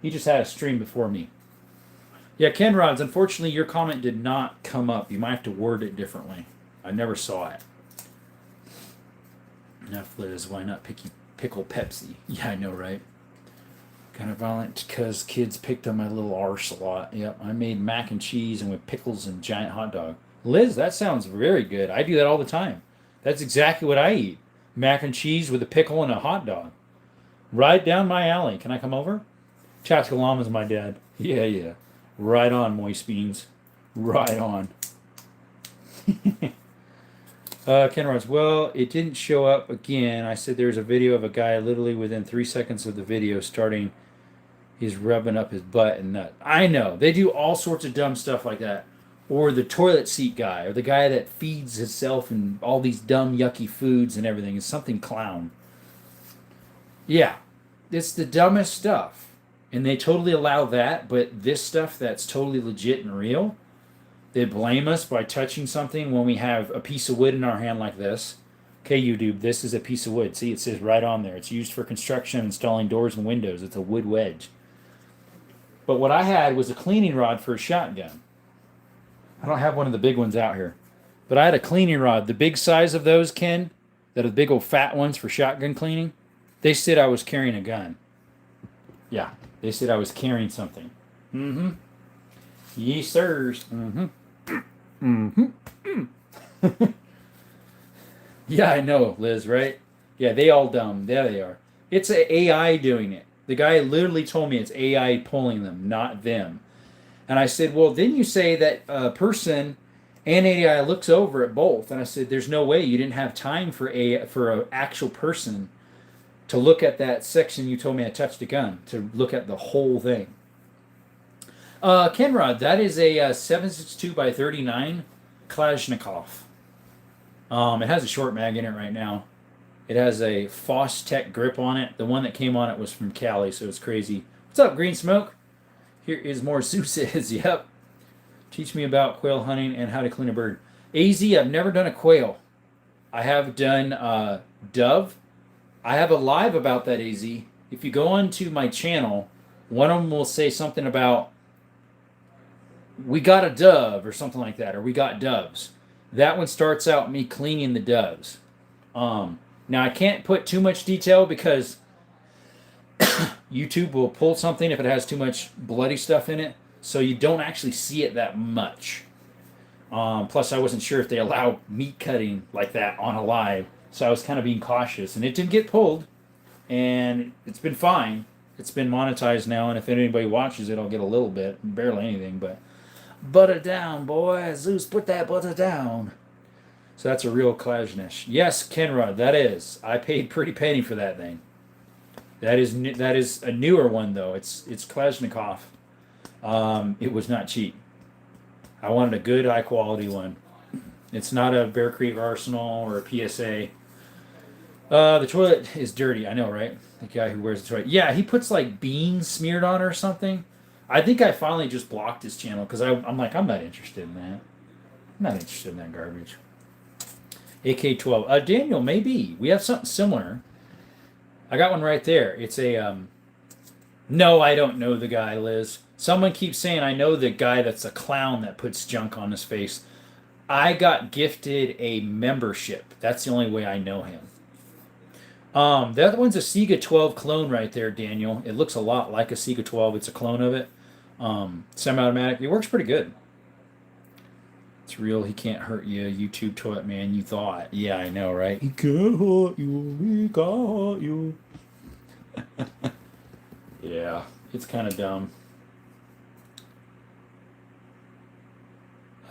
He just had a stream before me. Yeah, Ken Rods, unfortunately your comment did not come up. You might have to word it differently. I never saw it. Enough Liz, why not pickle Pepsi? Yeah, I know, right? Kind of violent because kids picked on my little arse a lot. Yep, I made mac and cheese and with pickles and giant hot dog. Liz, that sounds very good. I do that all the time. That's exactly what I eat. Mac and cheese with a pickle and a hot dog. Right down my alley. Can I come over? Tactical Llama's my dad. Yeah, yeah. Right on, Moist Beans. Right on. Ken Ross, well, it didn't show up again. I said there's a video of a guy literally within 3 seconds of the video starting, he's rubbing up his butt and nut. I know. They do all sorts of dumb stuff like that. Or the toilet seat guy, or the guy that feeds himself and all these dumb, yucky foods and everything. It's something clown. Yeah, it's the dumbest stuff. And they totally allow that, but this stuff that's totally legit and real, they blame us by touching something when we have a piece of wood in our hand like this. Okay, YouTube, this is a piece of wood. See, it says right on there. It's used for construction, installing doors and windows. It's a wood wedge. But what I had was a cleaning rod for a shotgun. I don't have one of the big ones out here. But I had a cleaning rod. The big size of those, Ken, that are the big old fat ones for shotgun cleaning, they said I was carrying a gun. Yeah, they said I was carrying something. Mm-hmm. Yes, sirs. Mm-hmm. Mm-hmm. Yeah, I know, Liz, right? Yeah, they all dumb. There they are. It's a AI doing it. The guy literally told me it's AI pulling them, not them. And I said, well, didn't you say that a person and AI looks over at both? And I said, there's no way you didn't have time for an actual person to look at that section you told me I touched a gun, to look at the whole thing. Kenrod, that is a 7.62 by 39 Kalashnikov. It has a short mag in it right now. It has a Fostech grip on it. The one that came on it was from Cali, so it's crazy. What's up, Green Smoke? Here is more Zeus's. Yep. Teach me about quail hunting and how to clean a bird. AZ, I've never done a quail. I have done dove. I have a live about that, AZ. If you go onto my channel, one of them will say something about we got a dove or something like that, or we got doves. That one starts out me cleaning the doves. Now I can't put too much detail because YouTube will pull something if it has too much bloody stuff in it, so you don't actually see it that much. Plus, I wasn't sure if they allow meat cutting like that on a live, so I was kind of being cautious, and it didn't get pulled, and it's been fine. It's been monetized now, and if anybody watches it, I'll get a little bit, barely anything, but butter down, boy. Zeus, put that butter down. So that's a real Kalashnikov. Yes, Kenrod, that is. I paid pretty penny for that thing. That is a newer one though. It's Kalashnikov. It was not cheap. I wanted a good, high quality one. It's not a Bear Creek Arsenal or a PSA. The toilet is dirty. I know, right? The guy who wears the toilet. Yeah, he puts like beans smeared on it or something. I think I finally just blocked his channel because I'm like, I'm not interested in that. I'm not interested in that garbage. AK-12. Daniel, maybe. We have something similar. I got one right there. It's a, no, I don't know the guy, Liz. Someone keeps saying I know the guy that's a clown that puts junk on his face. I got gifted a membership. That's the only way I know him. That one's a Sega 12 clone right there, Daniel. It looks a lot like a Sega 12. It's a clone of it. Semi-automatic. It works pretty good. It's real. He can't hurt you, YouTube toilet man. You thought. Yeah, I know, right? He can't hurt you. He got you. Yeah, it's kind of dumb.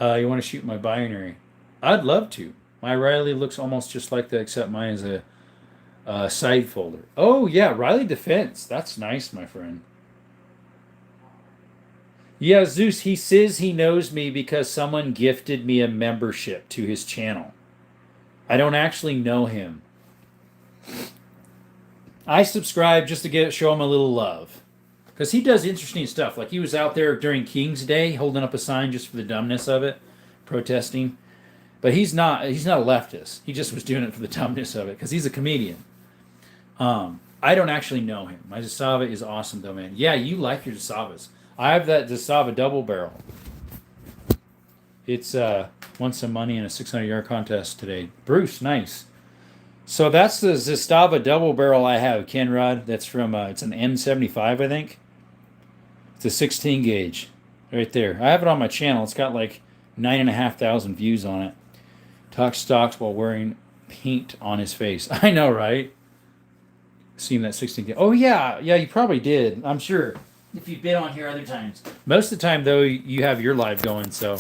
You want to shoot my binary? I'd love to. My Riley looks almost just like that, except mine is a side folder. Oh, yeah, Riley Defense. That's nice, my friend. Yeah, Zeus, he says he knows me because someone gifted me a membership to his channel. I don't actually know him. I subscribe just to show him a little love. Because he does interesting stuff. Like he was out there during King's Day holding up a sign just for the dumbness of it, protesting. But he's not a leftist. He just was doing it for the dumbness of it because he's a comedian. I don't actually know him. My Dasava is awesome though, man. Yeah, you like your Dasavas. I have that Dasava double barrel. It's won some money in a 600-yard contest today. Bruce, nice. So that's the Zastava double barrel I have, Kenrod. That's from it's an M75, I think. It's a 16 gauge, right there. I have it on my channel. It's got like 9,500 views on it. Talks stocks while wearing paint on his face. I know, right? Seen that 16 gauge. Oh yeah, you probably did. I'm sure. If you've been on here other times. Most of the time, though, you have your live going, so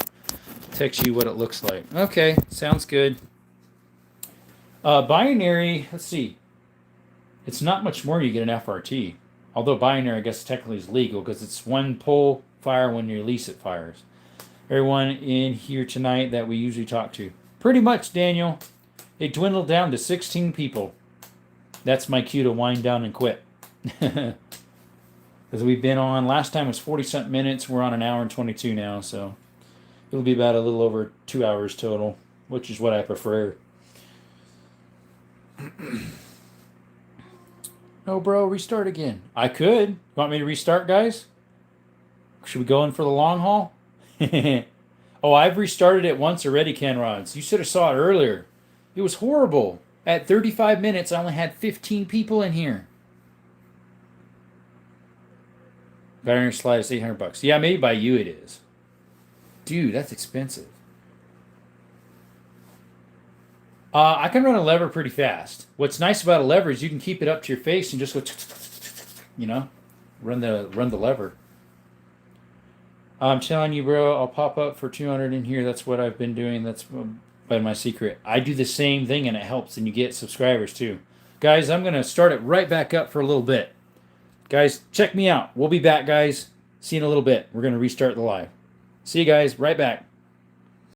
text you what it looks like. Okay, sounds good. Binary, let's see. It's not much more you get an FRT. Although binary, I guess, technically is legal because it's one pull fire when you release it fires. Everyone in here tonight that we usually talk to. Pretty much, Daniel. It dwindled down to 16 people. That's my cue to wind down and quit. Because we've been on, last time was 40-something minutes. We're on an hour and 22 now, so it'll be about a little over 2 hours total, which is what I prefer. No, bro, restart again. I could. You want me to restart, guys? Should we go in for the long haul? Oh, I've restarted it once already, Ken Rods. You should have saw it earlier. It was horrible. At 35 minutes, I only had 15 people in here. Battery slide is $800. Yeah, maybe by you it is. Dude, that's expensive. I can run a lever pretty fast. What's nice about a lever is you can keep it up to your face and just go, you know, run the lever. I'm telling you, bro, I'll pop up for 200 in here. That's what I've been doing. That's been my secret. I do the same thing and it helps, and you get subscribers too. Guys, I'm going to start it right back up for a little bit. Guys, check me out. We'll be back, guys. See you in a little bit. We're going to restart the live. See you guys right back.